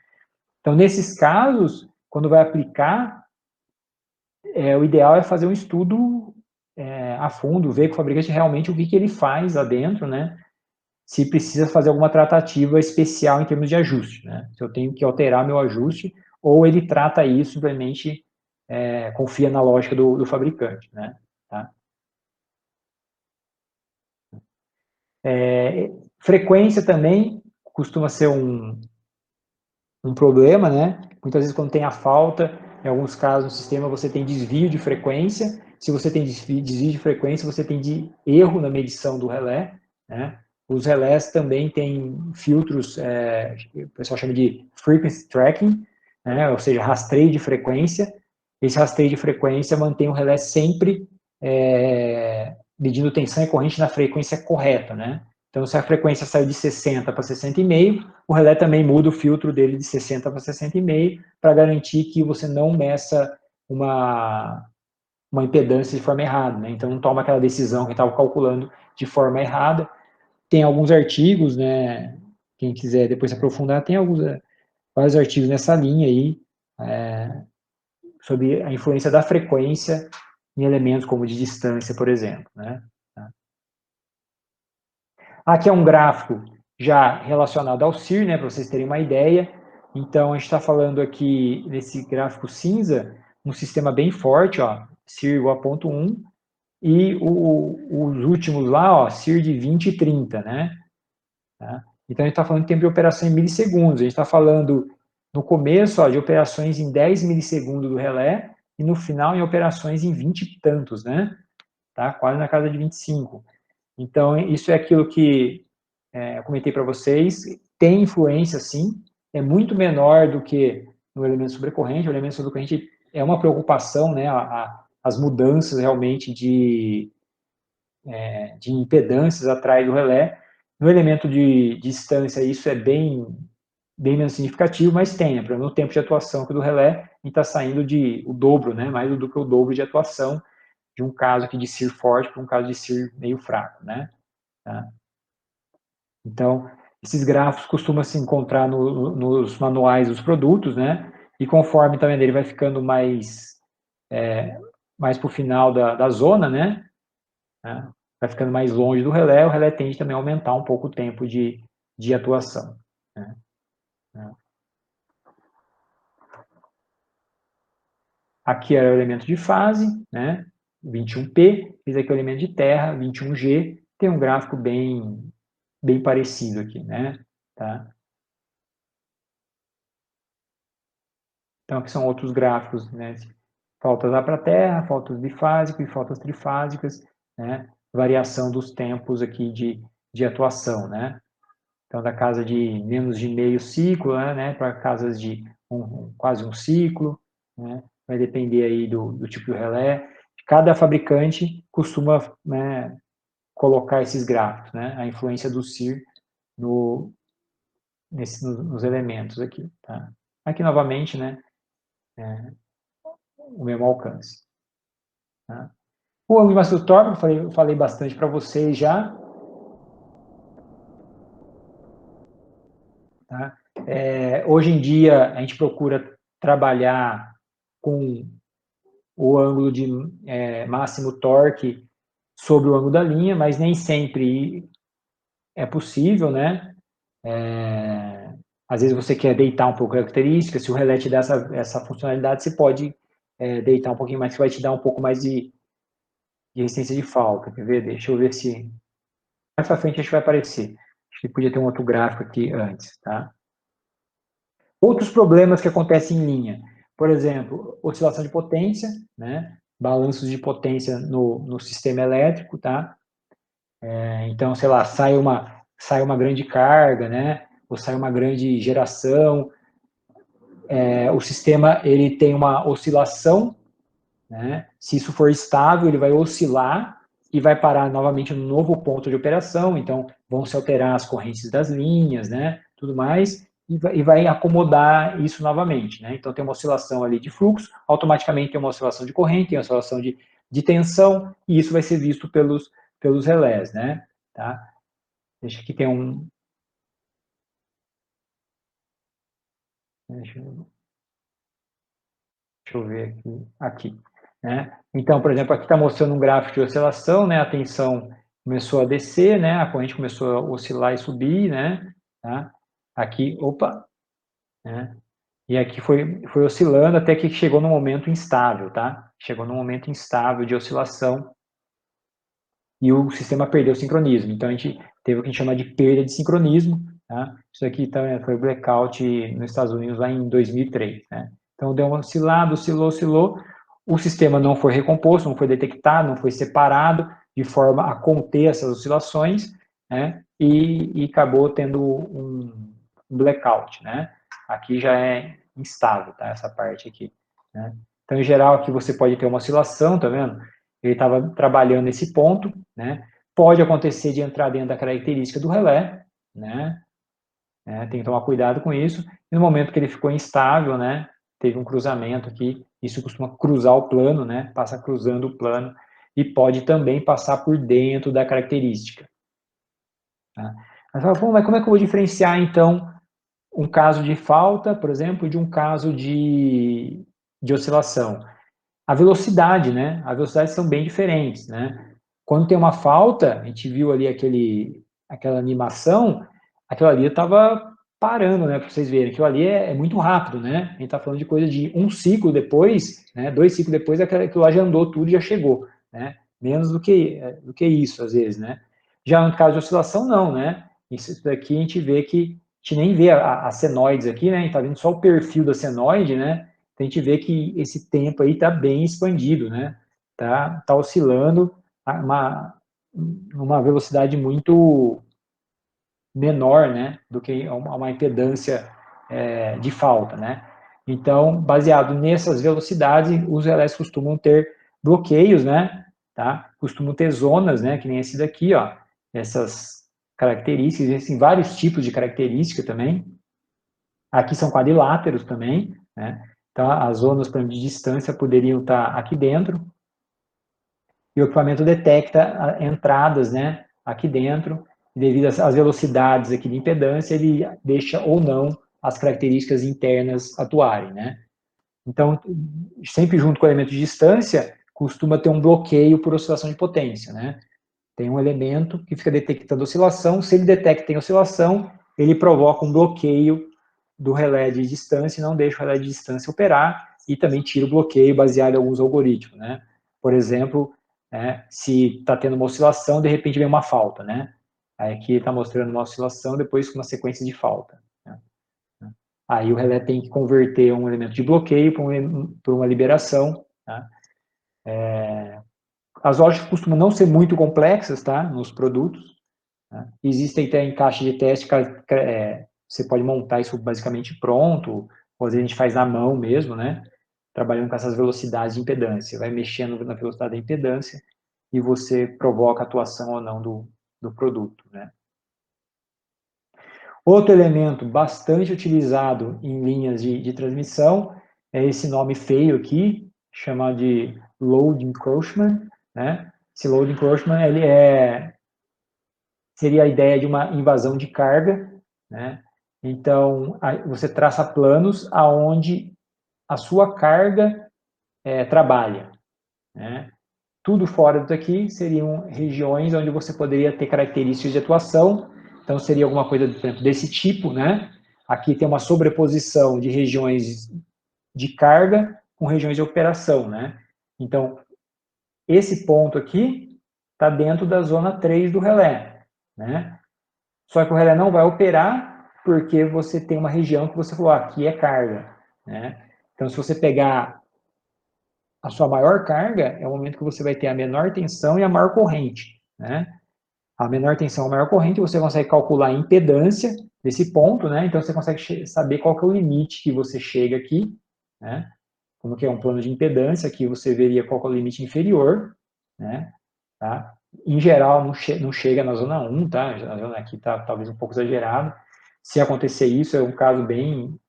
Então, nesses casos, quando vai aplicar, o ideal é fazer um estudo a fundo, ver com o fabricante realmente o que ele faz lá dentro, né? Se precisa fazer alguma tratativa especial em termos de ajuste, né? Se eu tenho que alterar meu ajuste, ou ele trata isso, simplesmente confia na lógica do fabricante, né? Tá? Frequência também costuma ser um problema, né? Muitas vezes quando tem a falta, em alguns casos no sistema você tem desvio de frequência. Se você tem desvio de frequência, você tem erro na medição do relé, né? Os relés também têm filtros, o pessoal chama de frequency tracking, né? Ou seja, rastreio de frequência. Esse rastreio de frequência mantém o relé sempre medindo tensão e corrente na frequência correta, né? Então, se a frequência saiu de 60 para 60,5, o relé também muda o filtro dele de 60 para 60,5 para garantir que você não meça uma impedância de forma errada, né? Então, não toma aquela decisão que estava calculando de forma errada. Tem alguns artigos, né? Quem quiser depois se aprofundar, tem vários artigos nessa linha aí, sobre a influência da frequência em elementos como de distância, por exemplo, né? Aqui é um gráfico já relacionado ao CIR, né, para vocês terem uma ideia. Então, a gente está falando aqui, nesse gráfico cinza, um sistema bem forte, ó, CIR igual a 0,1, e os últimos lá, ó, CIR de 20 e 30, né? Tá? Então, a gente está falando de tempo de operação em milissegundos. A gente está falando, no começo, ó, de operações em 10 milissegundos do relé, e no final em operações em 20 e tantos, né? Tá? Quase na casa de 25. Então, isso é aquilo que eu comentei para vocês, tem influência, sim, é muito menor do que no elemento sobrecorrente. O elemento sobrecorrente é uma preocupação, né, as mudanças realmente de impedâncias atrás do relé. No elemento de distância, isso é bem menos significativo, mas tem, né, no tempo de atuação que do relé, a gente está saindo de o dobro, né, mais do que o dobro de atuação de um caso aqui de CIR forte para um caso de CIR meio fraco, né? Tá? Então, esses gráficos costumam se encontrar nos manuais dos produtos, né? E conforme também ele vai ficando mais para o final da zona, né? Vai ficando mais longe do relé, o relé tende também a aumentar um pouco o tempo de atuação. Né? Aqui é o elemento de fase, né? 21P, fiz aqui o elemento de terra, 21G, tem um gráfico bem parecido aqui, né? Tá? Então, aqui são outros gráficos, né? Faltas lá para a Terra, faltas bifásicas e faltas trifásicas, né? Variação dos tempos aqui de atuação, né? Então, da casa de menos de meio ciclo, né? Para casas de quase um ciclo, né? Vai depender aí do tipo de relé. Cada fabricante costuma, né, colocar esses gráficos, né? A influência do CIR nos elementos aqui, tá? Aqui, novamente, né? O mesmo alcance. Tá? O ângulo de massa do tórax, eu falei bastante para vocês já. Tá? Hoje em dia, a gente procura trabalhar com o ângulo de máximo torque sobre o ângulo da linha, mas nem sempre é possível, né? Às vezes você quer deitar um pouco a característica, se o relé te dá essa funcionalidade, você pode deitar um pouquinho mais, que vai te dar um pouco mais de resistência de falta. Quer ver? Deixa eu ver se... Mais pra frente acho que vai aparecer. Acho que podia ter um outro gráfico aqui antes, tá? Outros problemas que acontecem em linha. Por exemplo, oscilação de potência, né? Balanços de potência no sistema elétrico, tá? Então, sei lá, sai uma grande carga, né? Ou sai uma grande geração. O sistema ele tem uma oscilação, né? Se isso for estável, ele vai oscilar e vai parar novamente no novo ponto de operação. Então, vão se alterar as correntes das linhas, né? Tudo mais, e vai acomodar isso novamente, né? Então, tem uma oscilação ali de fluxo, automaticamente tem uma oscilação de corrente, tem uma oscilação de tensão, e isso vai ser visto pelos relés, né? Tá? Deixa aqui tem um... Deixa eu ver aqui, né? Então, por exemplo, aqui está mostrando um gráfico de oscilação, né? A tensão começou a descer, né? A corrente começou a oscilar e subir, né? Tá? Aqui, opa, né? E aqui foi oscilando até que chegou num momento instável, tá? Chegou num momento instável de oscilação e o sistema perdeu o sincronismo. Então, a gente teve o que a gente chama de perda de sincronismo, tá? Isso aqui foi o blackout nos Estados Unidos lá em 2003, né? Então, deu uma oscilada, oscilou, o sistema não foi recomposto, não foi detectado, não foi separado, de forma a conter essas oscilações, né? E acabou tendo um blackout, né? Aqui já é instável, tá? Essa parte aqui, né? Então, em geral, aqui você pode ter uma oscilação, tá vendo? Ele estava trabalhando nesse ponto, né? Pode acontecer de entrar dentro da característica do relé, né? Tem que tomar cuidado com isso. E no momento que ele ficou instável, né? Teve um cruzamento aqui, isso costuma cruzar o plano, né? Passa cruzando o plano e pode também passar por dentro da característica. Tá? Mas como é que eu vou diferenciar, então, um caso de falta, por exemplo, de um caso de oscilação? A velocidade, né? As velocidades são bem diferentes, né? Quando tem uma falta, a gente viu ali aquela animação, aquilo ali estava parando, né? Para vocês verem, aquilo ali é muito rápido, né? A gente está falando de coisa de um ciclo depois, né? 2 ciclos depois, aquilo lá já andou tudo e já chegou, né? Menos do que isso, às vezes, né? Já no caso de oscilação, não, né? Isso daqui a gente vê que a gente nem vê a senoides aqui, né? A gente está vendo só o perfil da senoide, né? A gente vê que esse tempo aí está bem expandido, né? Tá oscilando uma velocidade muito menor, né? Do que uma impedância de falta, né? Então, baseado nessas velocidades, os relés costumam ter bloqueios, né? Tá? Costumam ter zonas, né? Que nem esse daqui, ó. Essas características, existem vários tipos de característica também. Aqui são quadriláteros também, né? Então, as zonas, por exemplo, de distância poderiam estar aqui dentro, e o equipamento detecta entradas, né, aqui dentro, e devido às velocidades aqui de impedância, ele deixa ou não as características internas atuarem, né? Então, sempre junto com o elemento de distância, costuma ter um bloqueio por oscilação de potência, né? Tem um elemento que fica detectando oscilação, se ele detecta que tem oscilação, ele provoca um bloqueio do relé de distância e não deixa o relé de distância operar, e também tira o bloqueio baseado em alguns algoritmos, né? Por exemplo, se está tendo uma oscilação, de repente vem uma falta, né? Aí aqui está mostrando uma oscilação, depois uma sequência de falta, né? Aí o relé tem que converter um elemento de bloqueio para uma liberação, tá? As lógicas costumam não ser muito complexas, tá? Nos produtos, tá? Existem até em caixa de teste, você pode montar isso basicamente pronto, ou às vezes a gente faz na mão mesmo, né? Trabalhando com essas velocidades de impedância. Vai mexendo na velocidade da impedância e você provoca a atuação ou não do produto, né? Outro elemento bastante utilizado em linhas de transmissão é esse nome feio aqui, chamado de load encroachment, né? Esse load encroachment, ele seria a ideia de uma invasão de carga, né? Então, você traça planos aonde a sua carga trabalha, né? Tudo fora daqui seriam regiões onde você poderia ter características de atuação, então seria alguma coisa, por exemplo, desse tipo, né? Aqui tem uma sobreposição de regiões de carga com regiões de operação, né? Então, esse ponto aqui está dentro da zona 3 do relé, né? Só que o relé não vai operar porque você tem uma região que você falou, aqui é carga, né? Então, se você pegar a sua maior carga, é o momento que você vai ter a menor tensão e a maior corrente, né? A menor tensão, a maior corrente, você consegue calcular a impedância desse ponto, né? Então, você consegue saber qual que é o limite que você chega aqui, né? Como que é um plano de impedância, aqui você veria qual que é o limite inferior, né? Tá? Em geral, não chega na zona 1, tá? A zona aqui está talvez um pouco exagerado. Se acontecer isso, é um caso bem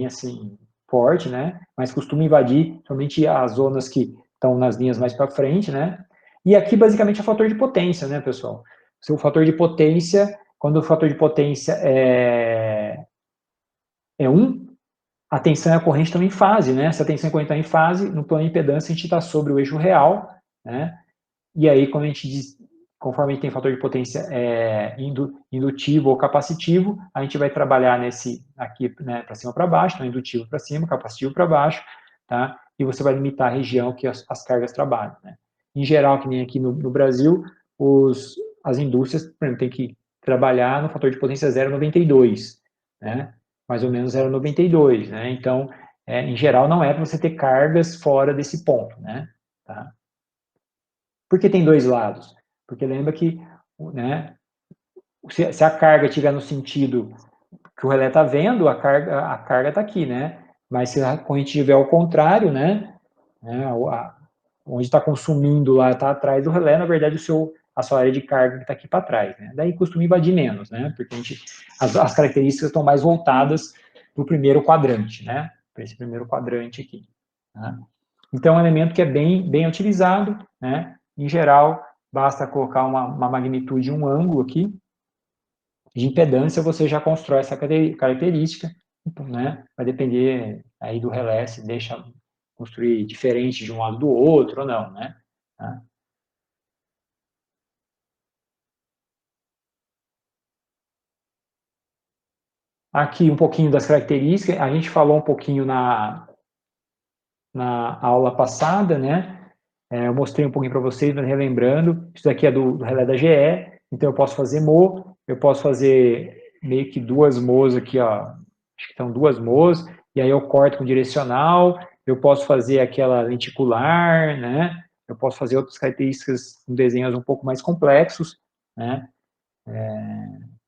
assim, forte, né? Mas costuma invadir somente as zonas que estão nas linhas mais para frente, né? E aqui, basicamente, é o fator de potência, né, pessoal? O fator de potência, quando o fator de potência é 1, a tensão e a corrente estão em fase, né? Se a tensão e a corrente estão em fase, no plano de impedância, a gente está sobre o eixo real, né? E aí, quando a gente diz, conforme a gente tem fator de potência indutivo ou capacitivo, a gente vai trabalhar nesse aqui, né, para cima para baixo, então indutivo para cima, capacitivo para baixo, tá? E você vai limitar a região que as cargas trabalham, né? Em geral, que nem aqui no Brasil, as indústrias, por exemplo, têm que trabalhar no fator de potência 0,92, né? Mais ou menos 0,92, né? Então, em geral, não é para você ter cargas fora desse ponto, né? Tá? Por que tem dois lados? Porque lembra que, né, se a carga estiver no sentido que o relé está vendo, a carga está aqui, né? Mas se a corrente estiver ao contrário, né onde está consumindo lá está atrás do relé, na verdade a sua área de carga está aqui para trás, né? Daí costuma invadir menos, né? Porque as características estão mais voltadas para o primeiro quadrante, né? Para esse primeiro quadrante aqui. Tá? Então, é um elemento que é bem utilizado, né? Em geral, basta colocar uma magnitude, um ângulo aqui, de impedância, você já constrói essa característica, né? Vai depender aí do relé, se deixa construir diferente de um lado do outro ou não, né? Tá? Aqui um pouquinho das características, a gente falou um pouquinho na aula passada, né? Eu mostrei um pouquinho para vocês, mas relembrando, isso daqui é do relé da GE, então eu posso fazer Mo, eu posso fazer meio que duas Mos aqui, ó, acho que estão duas Mos, e aí eu corto com direcional, eu posso fazer aquela lenticular, né? Eu posso fazer outras características com desenhos um pouco mais complexos, né?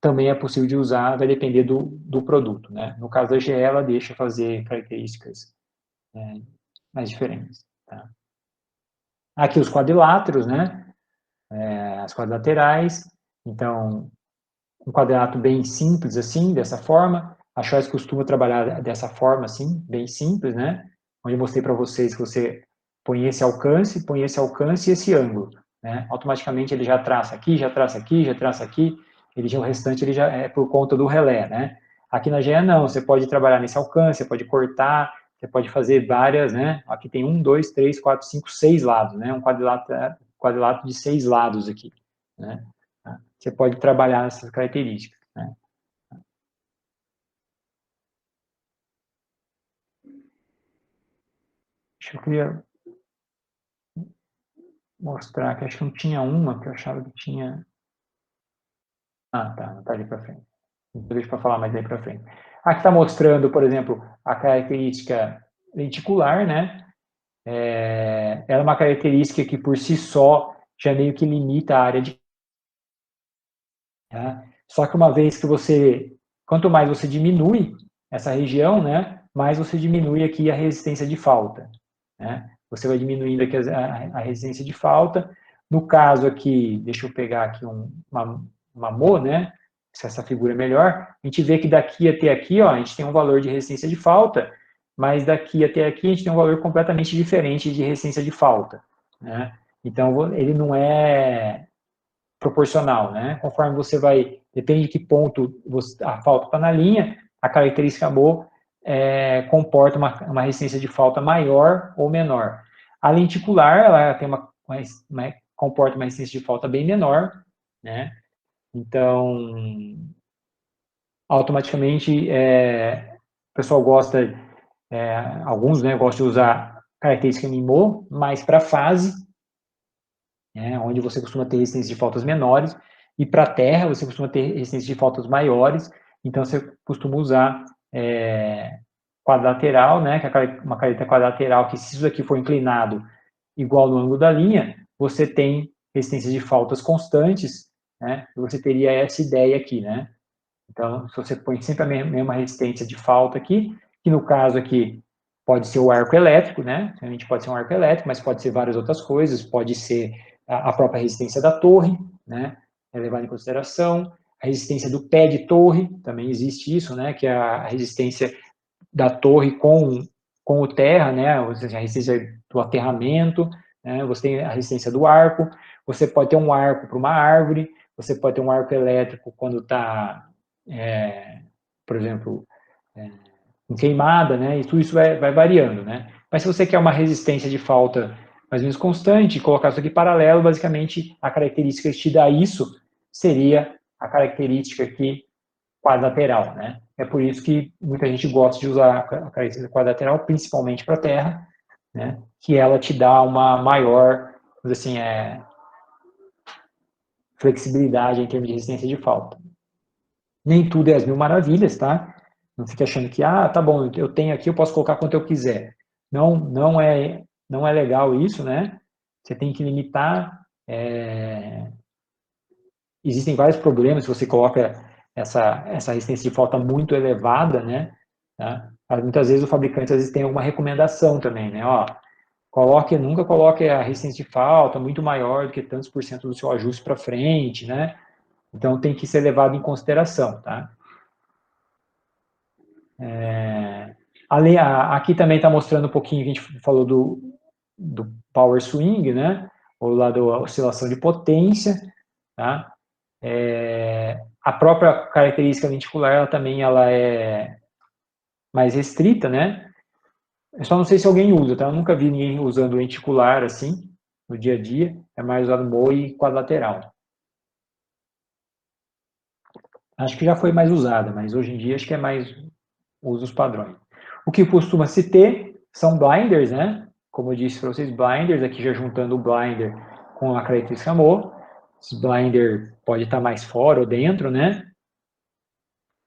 Também é possível de usar, vai depender do produto, né? No caso da GE, ela deixa fazer características mais diferentes, tá? Aqui os quadriláteros, né? As quadrilaterais. Então, um quadrilátero bem simples, assim, dessa forma. A Choice costuma trabalhar dessa forma, assim, bem simples, né? Onde eu mostrei para vocês que você põe esse alcance e esse ângulo, né? Automaticamente ele já traça aqui, já traça aqui, já traça aqui. O restante ele já é por conta do relé, né? Aqui na GE não, você pode trabalhar nesse alcance, você pode cortar, você pode fazer várias, né? Aqui tem 1, 2, 3, 4, 5, 6 lados, né? Um quadrilátero de 6 lados aqui, né? Você pode trabalhar essas características, né? Deixa eu queria mostrar que acho que não tinha uma que eu achava que tinha. Ah, tá, não tá ali para frente. Então, deixa para falar mais aí para frente. Aqui está mostrando, por exemplo, a característica lenticular, né? Ela é uma característica que por si só já meio que limita a área de. Tá? Só que uma vez que quanto mais você diminui essa região, né, mais você diminui aqui a resistência de falta, né? Você vai diminuindo aqui a resistência de falta. No caso aqui, deixa eu pegar aqui uma Mo, né? Se essa figura é melhor, a gente vê que daqui até aqui, ó, a gente tem um valor de resistência de falta, mas daqui até aqui a gente tem um valor completamente diferente de resistência de falta, né? Então, ele não é proporcional, né? Conforme você vai, depende de que ponto a falta está na linha, a característica Mo comporta uma resistência de falta maior ou menor. A lenticular, ela tem comporta uma resistência de falta bem menor, né? Então, automaticamente, o pessoal gosta, alguns, né, gostam de usar característica MIMO mais para fase, né, onde você costuma ter resistência de faltas menores, e para terra você costuma ter resistência de faltas maiores, então você costuma usar quadrilateral, né, que é uma caneta quadrilateral, que se isso aqui for inclinado igual no ângulo da linha, você tem resistência de faltas constantes, né, e você teria essa ideia aqui, né. Então, se você põe sempre a mesma resistência de falta aqui, que no caso aqui pode ser o arco elétrico, né? A gente pode ser um arco elétrico, mas pode ser várias outras coisas, pode ser a própria resistência da torre, né? É levado em consideração. A resistência do pé de torre, também existe isso, né? Que é a resistência da torre com o terra, né? Ou seja, a resistência do aterramento, né? Você tem a resistência do arco, você pode ter um arco para uma árvore, você pode ter um arco elétrico quando está, por exemplo, em queimada, né? E tudo isso vai variando, né? Mas se você quer uma resistência de falta mais ou menos constante, colocar isso aqui paralelo, basicamente a característica que te dá isso seria a característica aqui quadrilateral, né? É por isso que muita gente gosta de usar a característica quadrilateral, principalmente para terra, né? Que ela te dá uma maior, assim, flexibilidade em termos de resistência de falta. Nem tudo é as mil maravilhas, tá? Não fique achando que, tá bom, eu tenho aqui, eu posso colocar quanto eu quiser. Não é legal isso, né? Você tem que limitar. Existem vários problemas se você coloca essa resistência de falta muito elevada, né? Tá? Muitas vezes o fabricante às vezes tem uma recomendação também, né? Ó, nunca coloque a resistência de falta muito maior do que tantos por cento do seu ajuste para frente, né? Então tem que ser levado em consideração, tá? Aqui também está mostrando um pouquinho, a gente falou do power swing, né? Ou lá da oscilação de potência, tá? A própria característica lenticular, ela é mais restrita, né? Eu só não sei se alguém usa, tá? Eu nunca vi ninguém usando lenticular assim, no dia a dia. É mais usado MO e quadrilateral. Acho que já foi mais usada, mas hoje em dia acho que é mais usos padrões. O que costuma se ter são blinders, né? Como eu disse para vocês, blinders, aqui já juntando o blinder com a característica MO. Esse blinder pode estar mais fora ou dentro, né?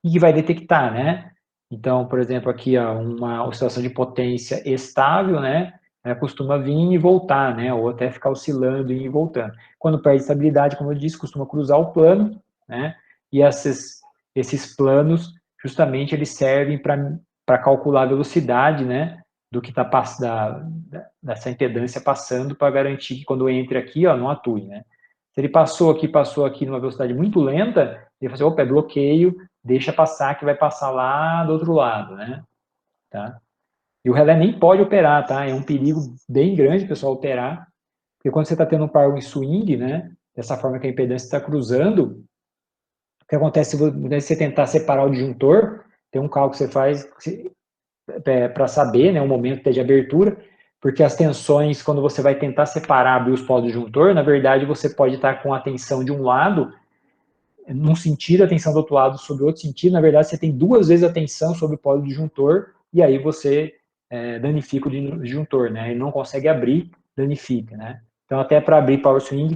E que vai detectar, né? Então, por exemplo, aqui ó, uma oscilação de potência estável, né? Costuma vir e voltar, né? Ou até ficar oscilando e voltando. Quando perde estabilidade, como eu disse, costuma cruzar o plano, né? E esses planos, justamente, eles servem para calcular a velocidade, né? Do que está dessa impedância passando para garantir que quando entra aqui, ó, não atue, né? Se ele passou aqui numa velocidade muito lenta, ele fala assim, opa, é bloqueio, deixa passar que vai passar lá do outro lado, né? Tá? E o relé nem pode operar, tá? É um perigo bem grande, pessoal, operar, porque quando você está tendo um power swing, né? Dessa forma que a impedância está cruzando, o que acontece se você tentar separar o disjuntor, tem um cálculo que você faz para saber, né? O momento de abertura, porque as tensões, quando você vai tentar separar, abrir os polos do disjuntor, na verdade, você pode estar com a tensão de um lado num sentido, a tensão do outro lado sobre outro sentido, na verdade, você tem duas vezes a tensão sobre o polo disjuntor, e aí você danifica o disjuntor, né? Ele não consegue abrir, danifica, né? Então, até para abrir power swing,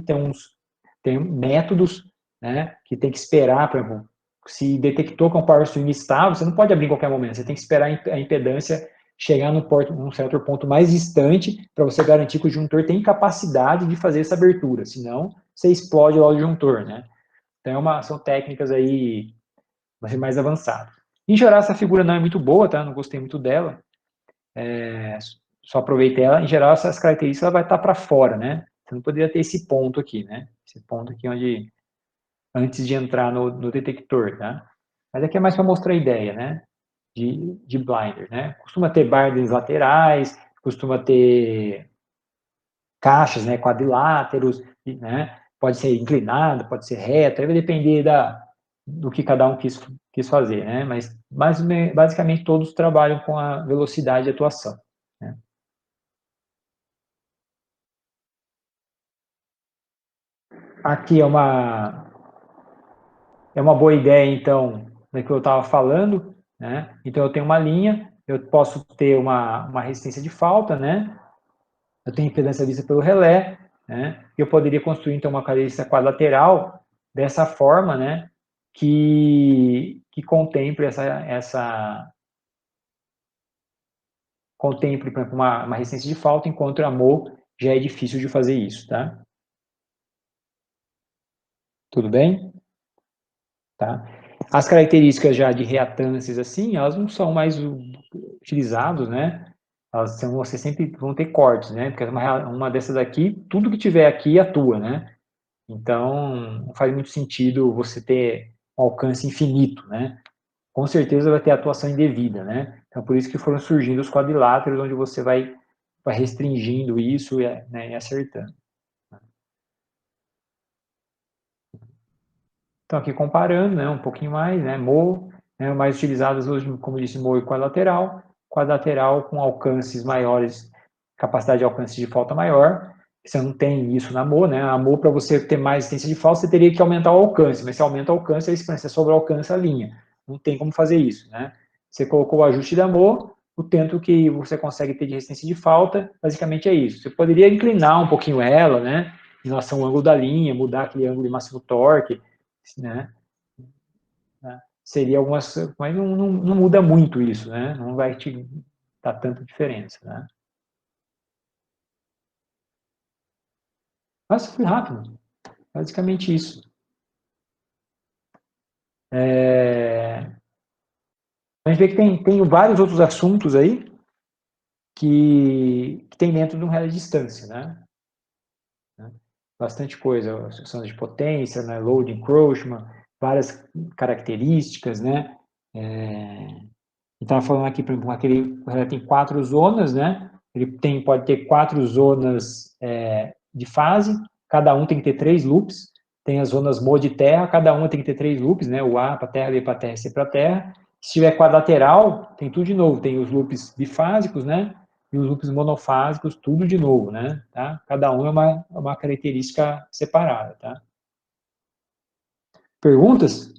tem métodos, né, que tem que esperar, por exemplo, se detectou que é um power swing estável, você não pode abrir em qualquer momento, você tem que esperar a impedância chegar num certo ponto mais distante para você garantir que o disjuntor tem capacidade de fazer essa abertura, senão você explode lá o disjuntor, né? Então, são técnicas aí mais avançadas. Em geral, essa figura não é muito boa, tá? Não gostei muito dela. Só aproveitei ela. Em geral, essas características ela vai estar para fora, né? Você não poderia ter esse ponto aqui, né? Esse ponto aqui antes de entrar no detector, tá? Mas aqui é mais para mostrar a ideia, né? De blinder, né? Costuma ter blinders laterais, costuma ter caixas, né? Quadriláteros, né? Pode ser inclinado, pode ser reto, aí vai depender do que cada um quis fazer, né? Mas basicamente todos trabalham com a velocidade de atuação, né? Aqui é uma boa ideia, então, do que eu estava falando, né? Então, eu tenho uma linha, eu posso ter uma resistência de falta, né? Eu tenho impedância vista pelo relé, né? Eu poderia construir, então, uma característica quadrilateral dessa forma, né? Que contemple contemple, por exemplo, uma resistência de falta, enquanto o amor já é difícil de fazer isso, tá? Tudo bem? Tá? As características já de reatâncias, assim, elas não são mais utilizadas, né? Elas são, você sempre vão ter cortes, né? Porque uma dessas aqui, tudo que tiver aqui atua, né? Então, não faz muito sentido você ter um alcance infinito, né? Com certeza vai ter atuação indevida, né? Então, por isso que foram surgindo os quadriláteros, onde você vai restringindo isso e, né, e acertando. Então, aqui comparando, né, um pouquinho mais, né, Mo, né, mais utilizadas hoje, como disse, Mo e quadrilateral com alcances maiores, capacidade de alcance de falta maior. Você não tem isso na Mo, né? A Mo, para você ter mais resistência de falta, você teria que aumentar o alcance, mas se aumenta o alcance, aí você sobre-alcança a linha. Não tem como fazer isso, né? Você colocou o ajuste da Mo, o tanto que você consegue ter de resistência de falta, basicamente é isso. Você poderia inclinar um pouquinho ela, né, em relação ao ângulo da linha, mudar aquele ângulo de máximo torque, né? Seria algumas, mas não muda muito isso, né? Não vai te dar tanta diferença, né? Mas foi rápido, basicamente isso. A gente vê que tem vários outros assuntos aí que tem dentro de um relé de distância, né? Bastante coisa, associação de potência, né? Load encroachment, várias características, né? Estava falando aqui, por exemplo, aquele relé tem 4 zonas, né? Ele pode ter 4 zonas de fase, cada um tem que ter 3 loops. Tem as zonas Mo de terra, cada uma tem que ter 3 loops, né? O A para terra, B para terra, C para terra. Se tiver quadrilateral, tem tudo de novo. Tem os loops bifásicos, né? E os loops monofásicos, tudo de novo, né? Tá? Cada um é uma característica separada, tá? Perguntas?